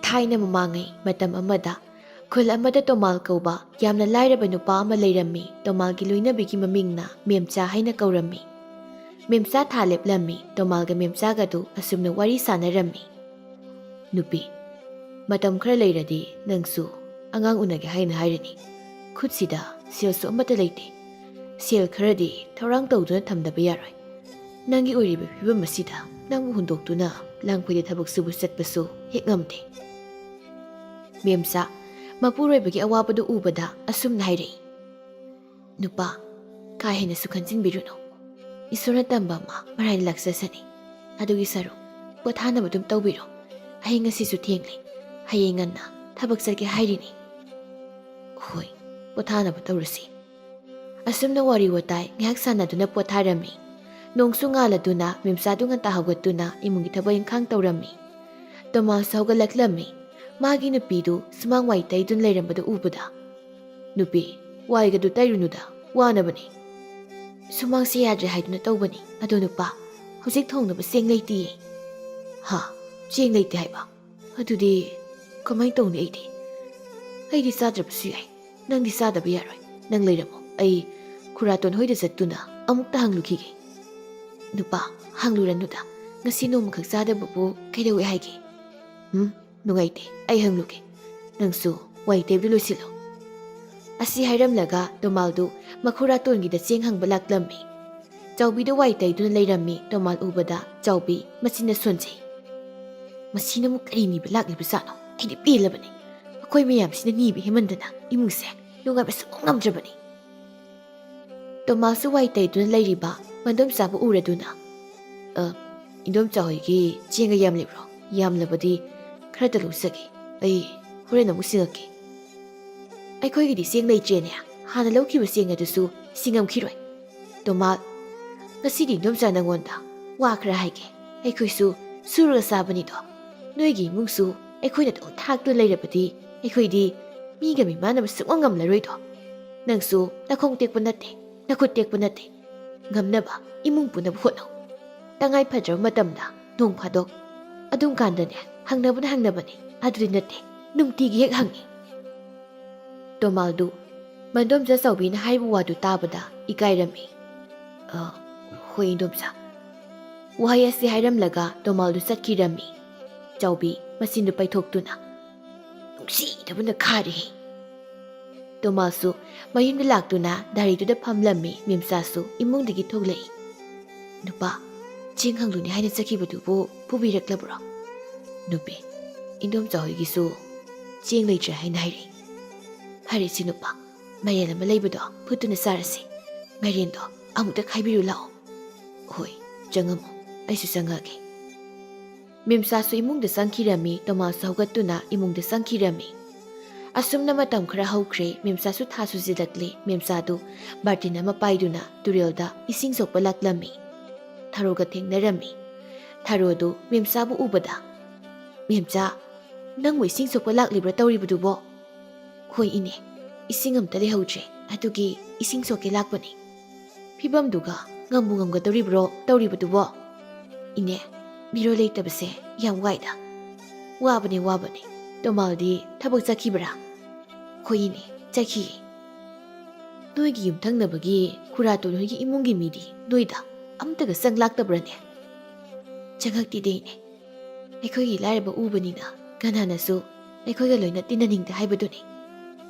ꯊꯥꯏꯅ ꯃꯃꯥꯡꯉꯩ ꯃꯇꯝ ꯑꯃꯗ ꯈꯨꯜ ꯑꯃꯗ ꯇꯣꯃꯥꯜ ꯀꯧꯕ ꯌꯥꯝꯅ ꯂꯥꯏꯔꯕ ꯅꯨꯄꯥ ꯑꯃ ꯂꯩꯔꯝꯃꯤ. ꯇꯣꯃꯥꯜꯒꯤ ꯂꯣꯏꯅꯕꯤꯒꯤ ꯃꯃꯤꯡꯅ ꯃꯦꯝꯆꯥ ꯍꯥꯏꯅ ꯀꯧꯔꯝꯃꯤ. ꯃꯦꯝꯆꯥ ꯊꯥ ꯂꯦꯞꯂꯝꯃꯤ. ꯇꯣꯃꯥꯜꯒ ꯃꯦꯝꯆꯥꯒꯗꯨ ꯑꯁꯨꯝꯅ ꯋꯥꯔꯤ ꯁꯥꯟꯅꯔꯝꯃꯤ. ꯅꯨꯄꯤ, ꯃꯇꯝ ꯈꯔ ꯂꯩꯔꯗꯤ ꯅꯪꯁꯨ ꯑꯉꯥꯡ ꯎꯅꯒꯦ ꯍꯥꯏꯅ ꯍꯥꯏꯔꯅꯤ. ꯈꯨꯠꯁꯤꯗ ꯁꯦꯜꯁꯨ ꯑꯃꯠꯇ ꯂꯩꯇꯦ. ꯁꯦꯜ ꯈꯔꯗꯤ ꯊꯧꯔꯥꯡ ꯇꯧꯗꯨꯅ ꯊꯝꯗꯕ ꯌꯥꯔꯣꯏ. ꯅꯪꯒꯤ ꯑꯣꯏꯔꯤꯕ ꯐꯤꯕꯝ ꯑꯁꯤꯗ ꯅꯪꯕꯨ ꯍꯨꯟꯗꯣꯛꯇꯨꯅ ꯂꯥꯡꯐꯩꯗ ꯊꯕꯛ ꯁꯨꯕ ꯆꯠꯄꯁꯨ ꯍꯦꯛ ꯉꯝꯗꯦ. ꯃꯦꯝꯆꯥ ꯃꯄꯨꯔꯣꯏꯕꯒꯤ ꯑꯋꯥꯕꯗꯨ ꯎꯕꯗ ꯑꯁꯨꯝꯅ ꯍꯥꯏꯔꯛꯏ. ꯅꯨꯄꯥ, ꯀꯥ ꯍꯦꯟꯅꯁꯨ ꯈꯟꯖꯤꯟꯕꯤꯔꯨꯅꯨ. ꯏꯁꯣꯔꯅ ꯇꯝꯕ ꯑꯃ ꯃꯔꯥꯏꯅ ꯂꯥꯛꯆꯁꯅꯤ. ꯑꯗꯨꯒꯤ ꯁꯔꯨꯛ ꯄꯣꯊꯥꯅꯕ ꯑꯗꯨꯝ ꯇꯧꯕꯤꯔꯣ. ꯑꯩ ꯉꯁꯤꯁꯨ ꯊꯦꯡꯂꯦ. ꯍꯌꯦꯡ ꯉꯟꯅ ꯊꯕꯛ ꯆꯠꯀꯦ ꯍꯥꯏꯔꯤꯅꯤ. ꯍꯣꯏ, ꯄꯣꯊꯥꯅꯕ ꯇꯧꯔꯁꯤ. ꯑꯁꯨꯝꯅ ꯋꯥꯔꯤ ꯋꯥꯇꯥꯏ ꯉꯥꯏꯍꯥꯛ ꯁꯥꯟꯅꯗꯨꯅ ꯄꯣꯊꯥꯔꯝꯃꯤ. ꯅꯣꯡꯁꯨ ꯉꯥꯜꯂꯗꯨꯅ ꯃꯦꯝꯆꯥꯗꯨ ꯉꯟꯇꯥ ꯍꯧꯒꯠꯇꯨꯅ ꯏꯃꯨꯡꯒꯤ ꯊꯕꯛ ꯏꯪꯈꯥꯡ ꯇꯧꯔꯝꯃꯤ. ꯇꯣꯃꯥꯜꯁꯨ ꯍꯧꯒꯠꯂꯛꯂꯝꯃꯤ. ꯃꯥꯒꯤ ꯅꯨꯄꯤꯗꯨ ꯁꯨꯃꯥꯡ ꯋꯥꯏ ꯇꯩꯗꯨꯅ ꯂꯩꯔꯝꯕꯗꯨ ꯎꯕꯗ, ꯅꯨꯄꯤ, ꯋꯥꯏꯒꯗꯨ ꯇꯩꯔꯨꯅꯨꯗ, ꯋꯥꯅꯕꯅꯤ. ꯁꯨꯃꯥꯡꯁꯤ ꯌꯥꯗ꯭ꯔꯦ ꯍꯥꯏꯗꯨꯅ ꯇꯧꯕꯅꯤ. ꯑꯗꯣ ꯅꯨꯄꯥ, ꯍꯧꯖꯤꯛ ꯊꯣꯡꯅꯕ ꯆꯦꯡ ꯂꯩꯇꯤꯌꯦ. ꯍꯥ, ꯆꯦꯡ ꯂꯩꯇꯦ ꯍꯥꯏꯕ? ꯑꯗꯨꯗꯤ ꯀꯃꯥꯏꯅ ꯇꯧꯅꯤ ꯑꯩꯗꯤ? ꯑꯩꯗꯤ ꯆꯥꯗ꯭ꯔꯕꯁꯨ ꯌꯥꯏ. ꯅꯪꯗꯤ ꯆꯥꯗꯕ ꯌꯥꯔꯣꯏ. ꯅꯪ ꯂꯩꯔꯝꯃꯣ. ꯑꯩ ꯈꯨꯔꯥꯇꯣꯟ ꯍꯣꯏꯗ ꯆꯠꯇꯨꯅ ꯑꯃꯨꯛꯇ ꯍꯪꯂꯨꯈꯤꯒꯦ. ꯅꯨꯄꯥ, ꯍꯪꯂꯨꯔꯅꯨꯗ. ꯉꯁꯤ ꯅꯣꯡꯃꯈꯛ ꯆꯥꯗꯕꯕꯨ ꯀꯩꯗꯧꯋꯦ ꯍꯥꯏꯒꯦ? ꯅꯨꯡꯉꯥꯏꯇꯦ. ꯑꯩ ꯍꯪꯂꯨꯒꯦ. ꯅꯪꯁꯨ ꯋꯥꯏ ꯇꯩꯕꯗꯨ ꯂꯣꯏꯁꯤꯜꯂꯣ. ꯑꯁꯤ ꯍꯥꯏꯔꯝꯂꯒ ꯇꯣꯃꯥꯜꯗꯨ ꯃꯈꯨꯔꯥꯇꯣꯟꯒꯤꯗ ꯆꯦꯡ ꯍꯪꯕ ꯂꯥꯛꯂꯝꯃꯤ. ꯆꯥꯎꯕꯤꯗ ꯋꯥꯏ ꯇꯩꯗꯨꯅ ꯂꯩꯔꯝꯃꯤ. ꯇꯣꯃꯥꯜ ꯎꯕꯗ ꯆꯥꯎꯕꯤ ꯃꯆꯤꯟꯅ ꯁꯣꯟꯖꯩ. ꯃꯁꯤꯅ ꯑꯃꯨꯛ ꯀꯔꯤ ꯅꯤꯕ ꯂꯥꯛꯂꯤꯕꯖꯥꯠꯅꯣ? ꯑꯩꯗꯤ ꯄꯦꯜꯂꯕꯅꯤ. ꯑꯩꯈꯣꯏ ꯃꯌꯥꯝꯁꯤꯅ ꯅꯤꯕ ꯍꯦꯃꯟꯗꯅ ꯏꯃꯨꯡꯁꯦ ꯅꯨꯡꯉꯥꯏꯕ ꯁꯨꯡꯉꯝ ꯉꯝꯗ꯭ꯔꯕꯅꯤ. ꯇꯣꯃꯥꯜꯁꯨ ꯋꯥꯏ ꯇꯩꯗꯨꯅ ꯂꯩꯔꯤꯕ ꯃꯗꯣꯝꯆꯥꯕꯨ ꯎꯔꯗꯨꯅ, ꯏꯟꯗꯣꯝꯆꯥ ꯍꯣꯏꯒꯤ ꯆꯦꯡꯒ ꯌꯥꯝ ꯂꯩꯕ꯭ꯔꯣ? ꯌꯥꯝꯂꯕꯗꯤ ꯈꯔꯇ ꯂꯧꯖꯒꯦ. ꯑꯩ ꯍꯣꯔꯦꯟ ꯑꯃꯨꯛ ꯁꯤꯡꯉꯛꯀꯦ. ꯑꯩꯈꯣꯏꯒꯤꯗꯤ ꯆꯦꯡ ꯂꯩꯇ꯭ꯔꯦꯅꯦ. ꯍꯥꯟꯅ ꯂꯧꯈꯤꯕ ꯆꯦꯡ ꯑꯗꯨꯁꯨ ꯁꯤꯡꯉꯝꯈꯤꯔꯣꯏ. ꯇꯣꯃꯥꯜ, ꯉꯁꯤꯗꯤ ꯏꯟꯗꯣꯝꯆꯥ ꯅꯪꯉꯣꯟꯗ ꯋꯥ ꯈꯔ ꯍꯥꯏꯒꯦ. ꯑꯩꯈꯣꯏꯁꯨ ꯁꯨꯔꯒ ꯆꯥꯕꯅꯤꯗꯣ. ꯅꯣꯏꯒꯤ ꯏꯃꯨꯡꯁꯨ ꯑꯩꯈꯣꯏꯅ ꯑꯗꯨꯝ ꯊꯥꯛꯇꯨꯅ ꯂꯩꯔꯕꯗꯤ ꯑꯩꯈꯣꯏꯗꯤ ꯃꯤꯒ ꯃꯤꯃꯥꯟꯅꯕ ꯁꯨꯡꯉꯝ ꯉꯝꯂꯔꯣꯏꯗꯣ. ꯅꯪꯁꯨ ꯅꯈꯣꯡ ꯇꯦꯛꯄ ꯅꯠꯇꯦ, ꯅꯈꯨꯠ ꯇꯦꯛꯄ ꯅꯠꯇꯦ. ꯉꯝꯅꯕ ꯏꯃꯨꯡ ꯄꯨꯅꯕ ꯍꯣꯠꯅꯧ. ꯇꯉꯥꯏ ꯐꯗ꯭ꯔꯕ ꯃꯇꯝꯗ ꯅꯣꯡ ꯐꯥꯗꯣꯛ ꯑꯗꯨꯝ ꯀꯥꯟꯗꯅꯦ ꯍꯪꯅꯕꯅꯤ. ꯑꯗꯨꯗꯤ ꯅꯠꯇꯦ, ꯅꯨꯡꯇꯤꯒꯤ ꯍꯦꯛ ꯍꯪꯉꯤ. ꯇꯣꯃꯥꯜꯗꯨ ꯃꯗꯣꯝꯆꯥ ꯆꯥꯎꯕꯤꯅ ꯍꯥꯏꯕ ꯋꯥꯗꯨ ꯇꯥꯕꯗ ꯏꯀꯥꯏꯔꯝꯃꯤ. ꯍꯣꯏ ꯏꯟꯗꯣꯝꯆꯥ. ꯋꯥꯍꯩ ꯑꯁꯤ ꯍꯥꯏꯔꯝꯂꯒ ꯇꯣꯃꯥꯜꯗꯨ ꯆꯠꯈꯤꯔꯝꯃꯤ. ꯆꯥꯎꯕꯤ ꯃꯆꯤꯟꯗꯨ ꯄꯩꯊꯣꯛꯇꯨꯅ, ꯅꯨꯡꯁꯤꯗꯕꯅ ꯈꯥꯔꯦꯍꯦ. ꯇꯣꯃꯥꯜꯁꯨ ꯃꯌꯨꯝꯗ ꯂꯥꯛꯇꯨꯅ ꯗꯥꯏꯔꯤꯗꯨꯗ ꯐꯝꯂꯝꯃꯤ. ꯃꯦꯝꯆꯥꯁꯨ ꯏꯃꯨꯡꯗꯒꯤ ꯊꯣꯛꯂꯛꯏ. ꯅꯨꯄꯥ, ꯆꯦꯡ ꯍꯪꯂꯨꯅꯤ ꯍꯥꯏꯅ ꯆꯠꯈꯤꯕꯗꯨꯕꯨ ꯄꯨꯕꯤꯔꯛꯂꯕ꯭ꯔꯣ? ꯅꯨꯄꯤ, ꯏꯟꯗꯣꯝꯆꯥ ꯍꯣꯏꯒꯤꯁꯨ ꯆꯦꯡ ꯂꯩꯇ꯭ꯔꯦ ꯍꯥꯏꯅ ꯍꯥꯏꯔꯛꯏ. ꯐꯔꯦꯁꯤ ꯅꯨꯄꯥ, ꯃꯥꯏꯔꯦꯟ ꯑꯃ ꯂꯩꯕꯗꯣ ꯐꯨꯠꯇꯨꯅ ꯆꯥꯔꯁꯤ. ꯃꯥꯏꯔꯦꯟꯗꯣ ꯑꯃꯨꯛꯇ ꯈꯥꯏꯕꯤꯔꯨ ꯂꯥꯛꯑꯣ. ꯍꯣꯏ, ꯆꯪꯉꯝꯃꯣ. ꯑꯩꯁꯨ ꯆꯪꯉꯛꯑꯒꯦ. ꯃꯦꯝꯆꯥꯁꯨ ꯏꯃꯨꯡꯗ ꯆꯪꯈꯤꯔꯝꯃꯤ. ꯇꯣꯃꯥꯜꯁꯨ ꯍꯧꯒꯠꯇꯨꯅ ꯏꯃꯨꯡꯗ ꯆꯪꯈꯤꯔꯝꯃꯤ. ꯑꯁꯨꯝꯅ ꯃꯇꯝ ꯈꯔ ꯍꯧꯈ꯭ꯔꯦ. ꯃꯦꯝꯆꯥꯁꯨ ꯊꯥ ꯁꯨꯖꯤꯜꯂꯛꯂꯦ. ꯃꯦꯝꯆꯥꯗꯨ ꯕꯥꯔꯇꯤꯟ ꯑꯃ ꯄꯥꯏꯗꯨꯅ ꯇꯨꯔꯦꯜꯗ ꯏꯁꯤꯡ ꯁꯣꯛꯄ ꯂꯥꯛꯂꯝꯃꯤ. ꯊꯔꯣꯒ ꯊꯦꯡꯅꯔꯝꯃꯤ. ꯊꯔꯣꯗꯨ ꯃꯦꯝꯆꯥꯕꯨ ꯎꯕꯗ, ꯃꯦꯝꯆꯥ, ꯅꯪꯕꯨ ꯏꯁꯤꯡ ꯁꯣꯛꯄ ꯂꯥꯛꯂꯤꯕ꯭ꯔꯥ ꯇꯧꯔꯤꯕꯗꯨꯕꯣ? ꯍꯣꯏ ꯏꯅꯦ, ꯏꯁꯤꯡ ꯑꯝꯇ ꯂꯩꯍꯧꯗ꯭ꯔꯦ. ꯑꯗꯨꯒꯤ ꯏꯁꯤꯡ ꯁꯣꯛꯀꯦ ꯂꯥꯛꯄꯅꯤ. ꯐꯤꯕꯝꯗꯨꯒ ꯉꯝꯕꯨ ꯉꯝꯒꯗꯧꯔꯤꯕ꯭ꯔꯣ ꯇꯧꯔꯤꯕꯗꯨꯕꯣ? ꯏꯅꯦ, ꯃꯤꯔꯣꯜ ꯂꯩꯇꯕꯁꯦ ꯌꯥꯝ ꯋꯥꯏꯗ. ꯋꯥꯕꯅꯤ. ꯇꯣꯃꯥꯜꯗꯤ ꯊꯕꯛ ꯆꯠꯈꯤꯕ꯭ꯔꯥ? ꯍꯣꯏ ꯏꯅꯦ, ꯆꯠꯈꯤꯌꯦ. ꯅꯣꯏꯒꯤ ꯌꯨꯝꯊꯪꯅꯕꯒꯤ ꯈꯨꯔꯥꯇꯣꯟ ꯍꯣꯏꯒꯤ ꯏꯃꯨꯡꯒꯤ ꯃꯤꯗꯤ ꯅꯣꯏꯗ ꯑꯝꯇꯒ ꯆꯪ ꯂꯥꯛꯇꯕ꯭ꯔꯅꯦ? ꯆꯪꯉꯛꯇꯦꯗ ꯏꯅꯦ. ꯑꯩꯈꯣꯏꯒꯤ ꯂꯥꯏꯔꯕ ꯎꯕꯅꯤꯅ ꯀꯅꯥꯅꯁꯨ ꯑꯩꯈꯣꯏꯒ ꯂꯣꯏꯅ ꯇꯤꯟꯅꯅꯤꯡꯗꯦ ꯍꯥꯏꯕꯗꯨꯅꯤ.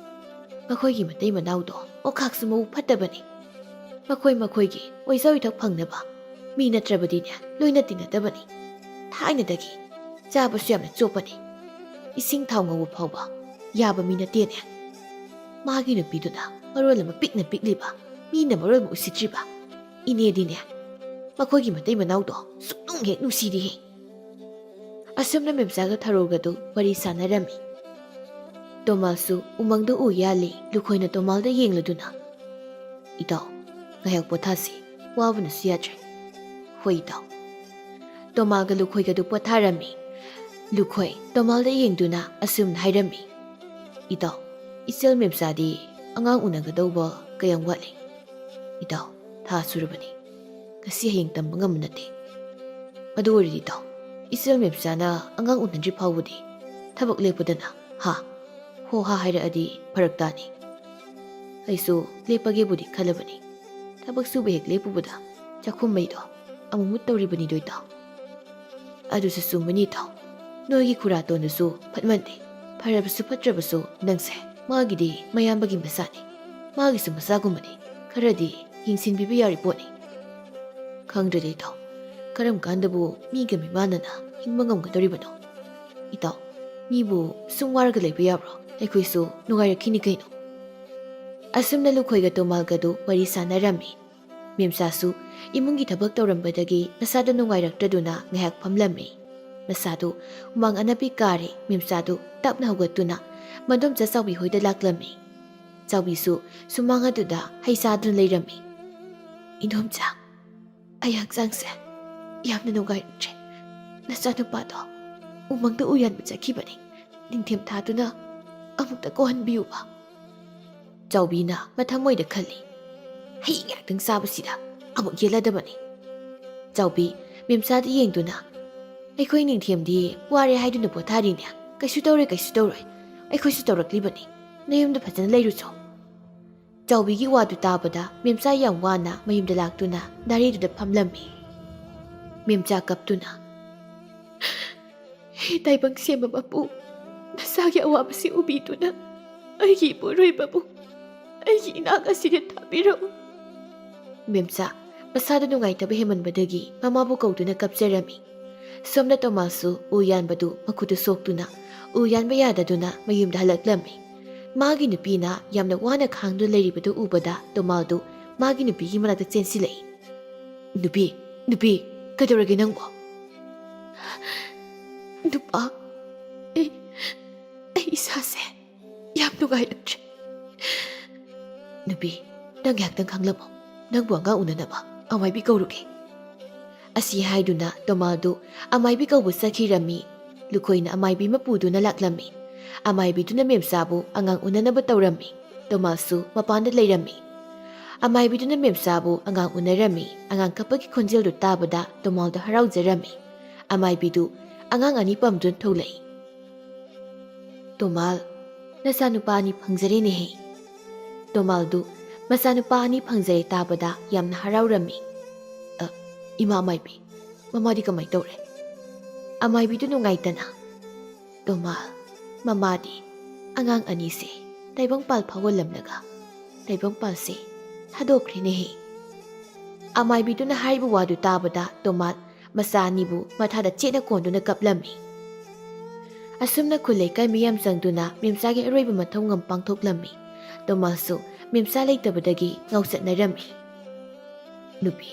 ꯃꯈꯣꯏꯒꯤ ꯃꯇꯩ ꯃꯅꯥꯎꯗꯣ ꯑꯣꯈꯥꯛꯁꯨ ꯃꯕꯨꯛ ꯐꯠꯇꯕꯅꯤ. ꯃꯈꯣꯏꯒꯤ ꯑꯣꯏꯖ ꯑꯣꯏꯊꯛ ꯐꯪꯅꯕ ꯃꯤ ꯅꯠꯇ꯭ꯔꯕꯗꯤꯅꯦ ꯂꯣꯏꯅ ꯇꯤꯟꯅꯗꯕꯅꯤ. ꯊꯥꯏꯅꯗꯒꯤ ꯆꯥꯕꯁꯨ ꯌꯥꯝꯅ ꯆꯣꯞꯄꯅꯤ. ꯏꯁꯤꯡ ꯊꯥꯎ ꯉꯧꯕ ꯐꯥꯎꯕ ꯌꯥꯕ ꯃꯤ ꯅꯠꯇꯦꯅꯦ. ꯃꯥꯒꯤ ꯅꯨꯄꯤꯗꯨꯅ ꯃꯔꯣꯜ ꯑꯃ ꯄꯤꯛꯅ ꯄꯤꯛꯂꯤꯕ, ꯃꯤꯅ ꯃꯔꯣꯜ ꯑꯃ ꯎꯁꯤꯠꯇ꯭ꯔꯤꯕ. ꯏꯅꯦꯗꯤꯅꯦ ꯃꯈꯣꯏꯒꯤ ꯃꯇꯩ ꯃꯅꯥꯎꯗꯣ ꯁꯨꯛꯅꯨꯡ ꯍꯦꯛ ꯅꯨꯡꯁꯤꯗꯦꯍꯦ. ꯑꯁꯨꯝꯅ ꯃꯦꯝꯆꯥꯒ ꯊꯔꯣꯒꯗꯨ ꯋꯥꯔꯤ ꯁꯥꯟꯅꯔꯝꯃꯤ. ꯇꯣꯃꯥꯜꯁꯨ ꯎꯃꯪꯗ ꯎ ꯌꯥꯜꯂꯤ. ꯂꯨꯈꯣꯏꯅ ꯇꯣꯃꯥꯜꯗ ꯌꯦꯡꯂꯗꯨꯅ, ꯏꯇꯥꯎ, ꯉꯥꯏꯍꯥꯛ ꯄꯣꯊꯥꯁꯤ. ꯋꯥꯕꯅꯁꯨ ꯌꯥꯗ꯭ꯔꯦ. ꯍꯣꯏ ꯏꯇꯥꯎ. ꯇꯣꯃꯥꯜꯒ ꯂꯨꯈꯣꯏꯒꯗꯨ ꯄꯣꯊꯥꯔꯝꯃꯤ. ꯂꯨꯈꯣꯏ ꯇꯣꯃꯥꯜꯗ ꯌꯦꯡꯗꯨꯅ ꯑꯁꯨꯝꯅ ꯍꯥꯏꯔꯝꯃꯤ. ꯏꯇꯥꯎ, ꯏꯆꯜ ꯃꯦꯝꯆꯥꯗꯤ ꯑꯉꯥꯡ ꯎꯅꯒꯗꯧꯕ ꯀꯌꯥꯝ ꯋꯥꯠꯂꯤ? ꯏꯇꯥꯎ, ꯊꯥ ꯁꯨꯔꯕꯅꯤ. ꯉꯁꯤ ꯍꯌꯦꯡ ꯇꯝꯕ ꯉꯝꯕ ꯅꯠꯇꯦ. ꯑꯗꯨ ꯑꯣꯏꯔꯗꯤ ꯏꯇꯥꯎ, ꯏꯆꯜ ꯃꯦꯝꯆꯥꯅ ꯑꯉꯥꯡ ꯎꯅꯗ꯭ꯔꯤ ꯐꯥꯎꯕꯗꯤ ꯊꯕꯛ ꯂꯦꯞꯄꯗꯅ ꯍꯥ ꯍꯣ ꯍꯥ ꯍꯥꯏꯔꯛꯑꯗꯤ ꯐꯔꯛ ꯇꯥꯅꯤ ꯑꯩꯁꯨ ꯂꯦꯞꯄꯒꯦꯕꯨꯗꯤ ꯈꯜꯂꯕꯅꯤ ꯊꯕꯛ ꯁꯨꯕ ꯍꯦꯛ ꯂꯦꯞꯄꯨꯕꯗ ꯆꯥꯛꯈꯨꯝꯃꯩꯗꯣ ꯑꯃꯨꯛ ꯇꯧꯔꯤꯕꯅꯤꯗꯣ ꯏꯇꯥꯎ ꯑꯗꯨꯁꯨ ꯆꯨꯝꯕꯅꯤ ꯏꯇꯥꯎ ꯅꯣꯏꯒꯤ ꯈꯨꯔꯥꯇꯣꯟꯗꯨꯁꯨ ꯐꯠꯃꯟꯗꯦ ꯐꯔꯕꯁꯨ ꯐꯠꯇ꯭ꯔꯕꯁꯨ ꯅꯪꯁꯦ ꯃꯥꯒꯤꯗꯤ ꯃꯌꯥꯝꯕꯒꯤ ꯃꯆꯥꯅꯤ ꯃꯥꯒꯤꯁꯨ ꯃꯆꯥꯒꯨꯝꯕꯅꯤ ꯈꯔꯗꯤ ꯌꯦꯡꯁꯤꯟꯕꯤꯕ ꯌꯥꯔꯤ ꯄꯣꯠꯅꯤ ꯈꯪꯗ꯭ꯔꯦꯗ ꯏꯇꯥꯎ ꯀꯔꯝ ꯀꯥꯟꯗꯕꯨ ꯃꯤꯒ ꯃꯤꯃꯥꯟꯅꯅ ꯍꯤꯡꯕ ꯉꯝꯒꯗꯧꯔꯤꯕꯅꯣ ꯏꯇꯥꯎ ꯃꯤꯕꯨ ꯁꯨꯝ ꯋꯥꯔꯒ ꯂꯩꯕ ꯌꯥꯕ꯭ꯔꯣ ꯑꯩꯈꯣꯏꯁꯨ ꯅꯨꯡꯉꯥꯏꯔꯛꯈꯤꯅꯤ ꯀꯩꯅꯣ ꯑꯁꯨꯝꯅ ꯂꯨꯈꯣꯏꯒ ꯇꯣꯃꯥꯜꯒꯗꯨ ꯋꯥꯔꯤ ꯁꯥꯟꯅꯔꯝꯃꯤ ꯃꯦꯝꯆꯥꯁꯨ ꯏꯃꯨꯡꯒꯤ ꯊꯕꯛ ꯇꯧꯔꯝꯕꯗꯒꯤ ꯃꯁꯥꯗ ꯅꯨꯡꯉꯥꯏꯔꯛꯇ꯭ꯔꯗꯨꯅ ꯉꯥꯏꯍꯥꯛ ꯐꯝꯂꯝꯃꯤ ꯃꯁꯥꯗꯨ ꯍꯨꯃꯥꯡ ꯑꯅꯞꯄꯤ ꯀꯥꯔꯦ ꯃꯦꯝꯆꯥꯗꯨ ꯇꯞꯅ ꯍꯧꯒꯠꯇꯨꯅ ꯃꯗꯣꯝꯆꯥ ꯆꯥꯎꯕꯤ ꯍꯣꯏꯗ ꯂꯥꯛꯂꯝꯃꯤ ꯆꯥꯎꯕꯤꯁꯨ ꯁꯨꯃꯥꯡ ꯑꯗꯨꯗ ꯍꯩ ꯆꯥꯗꯨꯅ ꯂꯩꯔꯝꯃꯤ ꯏꯟꯗꯣꯝꯆꯥ ꯑꯩ ꯍꯛꯆꯥꯡꯁꯦ ꯌꯥꯝꯅ ꯅꯨꯡꯉꯥꯏꯔꯛꯇ꯭ꯔꯦ ꯅꯆꯥꯅꯨꯄꯥꯗꯣ ꯎꯃꯪꯗ ꯎꯌꯥꯟꯕ ꯆꯠꯈꯤꯕꯅꯤ ꯅꯤꯡꯊꯦꯝ ꯊꯥꯗꯨꯅ ꯑꯃꯨꯛꯇ ꯀꯣꯍꯟꯕꯤꯌꯨꯕ ꯆꯥꯎꯕꯤꯅ ꯃꯊꯃꯣꯏꯗ ꯈꯜꯂꯤ ꯍꯩ ꯉꯥꯛꯇꯪ ꯆꯥꯕꯁꯤꯗ ꯑꯃꯨꯛ ꯌꯦꯜꯂꯗꯕꯅꯤ ꯆꯥꯎꯕꯤ ꯃꯦꯝꯆꯥꯗ ꯌꯦꯡꯗꯨꯅ ꯑꯩꯈꯣꯏ ꯅꯤꯡꯊꯦꯝꯗꯤ ꯋꯥꯔꯦ ꯍꯥꯏꯗꯨꯅ ꯄꯣꯊꯥꯔꯤꯅꯦ ꯀꯩꯁꯨ ꯇꯧꯔꯣꯏ ꯑꯩꯈꯣꯏꯁꯨ ꯇꯧꯔꯛꯂꯤꯕꯅꯤ ꯅꯌꯨꯝꯗ ꯐꯖꯅ ꯂꯩꯔꯨꯆꯣ ꯆꯥꯎꯕꯤꯒꯤ ꯋꯥꯗꯨ ꯇꯥꯕꯗ ꯃꯦꯝꯆꯥ ꯌꯥꯝ ꯋꯥꯅ ꯃꯌꯨꯝꯗ ꯂꯥꯛꯇꯨꯅ ꯗꯥꯏꯔꯤꯗꯨꯗ ꯐꯝꯂꯝꯃꯤ ꯃꯦꯝꯆꯥ ꯀꯞꯇꯨꯅ ꯇꯥꯏꯕꯪ ꯁꯦꯝꯕ ꯃꯄꯨ ꯅꯆꯥꯒꯤ ꯑꯋꯥꯕꯁꯤ ꯎꯕꯤꯗꯨꯅ ꯑꯩꯒꯤ ꯏꯄꯨꯔꯣꯏꯕꯕꯨ ꯑꯩꯒꯤ ꯏꯅꯥꯛ ꯑꯁꯤꯗ ꯊꯥꯕꯤꯔꯛꯎ ꯃꯦꯝꯆꯥ ꯃꯁꯥꯗ ꯅꯨꯡꯉꯥꯏꯇꯕ ꯍꯦꯃꯟꯕꯗꯒꯤ ꯃꯃꯥꯕꯨ ꯀꯧꯗꯨꯅ ꯀꯞꯆꯔꯝꯃꯤ ꯁꯣꯝꯗ ꯇꯣꯃꯥꯁꯁꯨ ꯎ ꯌꯥꯟꯕꯗꯨ ꯃꯈꯨꯠꯇꯨ ꯁꯣꯛꯇꯨꯅ ꯎ ꯌꯥꯟꯕ ꯌꯥꯗꯗꯨꯅ ꯃꯌꯨꯝꯗ ꯍꯜꯂꯛꯂꯝꯃꯤ ꯃꯥꯒꯤ ꯅꯨꯄꯤꯅ ꯌꯥꯝꯅ ꯋꯥꯅ ꯈꯥꯡꯗꯨꯅ ꯂꯩꯔꯤꯕꯗꯨ ꯎꯕꯗ ꯇꯣꯃꯥꯜꯗꯨ ꯃꯥꯒꯤ ꯅꯨꯄꯤꯒꯤ ꯃꯅꯥꯛꯇ ꯆꯦꯟꯁꯤꯜꯂꯛꯏ ꯅꯨꯄꯤ ꯀꯩꯗꯧꯔꯒꯦ ꯅꯪꯕꯣ ꯅꯨꯄꯥ ꯑꯩ ꯏꯁꯥꯁꯦ ꯌꯥꯝ ꯅꯨꯡꯉꯥꯏꯔꯛꯇ꯭ꯔꯦ ꯅꯨꯄꯤ ꯅꯪ ꯉꯥꯏꯍꯥꯛꯇꯪ ꯈꯪꯂꯝꯃꯣ ꯅꯪꯕꯨ ꯑꯉꯥꯡ ꯎꯅꯅꯕ ꯑꯃꯥꯏꯕꯤ ꯀꯧꯔꯨꯒꯦ ꯑꯁꯤ ꯍꯥꯏꯗꯨꯅ ꯇꯣꯃꯥꯜꯗꯨ ꯑꯃꯥꯏꯕꯤ ꯀꯧꯕ ꯆꯠꯈꯤꯔꯝꯃꯤ ꯂꯨꯈꯣꯏꯅ ꯑꯃꯥꯏꯕꯤ ꯑꯃ ꯄꯨꯗꯨꯅ ꯂꯥꯛꯂꯝꯃꯤ ꯑꯃꯥꯏꯕꯤꯗꯨꯅ ꯃꯦꯝꯆꯥꯕꯨ ꯑꯉꯥꯡ ꯎꯅꯅꯕ ꯇꯧꯔꯝꯃꯤ ꯇꯣꯃꯥꯜꯁꯨ ꯃꯄꯥꯟꯗ ꯂꯩꯔꯝꯃꯤ ꯑꯃꯥꯏꯕꯤꯗꯨꯅ ꯃꯦꯝꯆꯥꯕꯨ ꯑꯉꯥꯡ ꯎꯅꯔꯝꯃꯤ ꯑꯉꯥꯡ ꯀꯞꯄꯒꯤ ꯈꯣꯟꯖꯦꯜꯗꯨ ꯇꯥꯕꯗ ꯇꯣꯃꯥꯜꯗꯣ ꯍꯔꯥꯎꯖꯔꯝꯃꯤ ꯑꯃꯥꯏꯕꯤꯗꯨ ꯑꯉꯥꯡ ꯑꯅꯤ ꯄꯝꯗꯨꯅ ꯊꯣꯛꯂꯛꯏ ꯇꯣꯃꯥꯜ ꯅꯆꯥꯅꯨꯄꯥ ꯑꯅꯤ ꯐꯪꯖꯔꯦꯅꯦꯍꯦ ꯇꯣꯃꯥꯜꯗꯨ ꯃꯆꯥꯅꯨꯄꯥ ꯑꯅꯤ ꯐꯪꯖꯔꯦ ꯇꯥꯕꯗ ꯌꯥꯝꯅ ꯍꯔꯥꯎꯔꯝꯃꯤ ꯏꯃꯥ ꯑꯃꯥꯏꯕꯤ ꯃꯃꯥꯗꯤ ꯀꯃꯥꯏ ꯇꯧꯔꯦ ꯑꯃꯥꯏꯕꯤꯗꯨ ꯅꯨꯡꯉꯥꯏꯇꯅ ꯇꯣꯃꯥꯜ ꯃꯃꯥꯗꯤ ꯑꯉꯥꯡ ꯑꯅꯤꯁꯦ ꯇꯥꯏꯕꯪꯄꯥꯜ ꯐꯥꯎꯍꯜꯂꯝꯂꯒ ꯇꯥꯏꯕꯪꯄꯥꯜꯁꯦ ꯊꯥꯗꯣꯛꯈ꯭ꯔꯦꯅꯦꯍꯦ ꯑꯃꯥꯏꯕꯤꯗꯨꯅ ꯍꯥꯏꯔꯤꯕ ꯋꯥꯗꯨ ꯇꯥꯕꯗ ꯇꯣꯃꯥꯜ ꯃꯆꯥ ꯑꯅꯤꯕꯨ ꯃꯊꯥꯗ ꯆꯦꯠꯅ ꯀꯣꯟꯗꯨꯅ ꯀꯞꯂꯝꯃꯤ ꯑꯁꯨꯝꯅ ꯈꯨꯜ ꯂꯩꯀꯥꯏ ꯃꯤꯌꯥꯝ ꯆꯪꯗꯨꯅ ꯃꯦꯝꯆꯥꯒꯤ ꯑꯔꯣꯏꯕ ꯃꯊꯧꯉꯝ ꯄꯥꯡꯊꯣꯛꯂꯝꯃꯤ ꯇꯣꯃꯥꯜꯁꯨ ꯃꯦꯝꯆꯥ ꯂꯩꯇꯕꯗꯒꯤ ꯉꯥꯎꯆꯠꯅꯔꯝꯃꯤ ꯅꯨꯄꯤ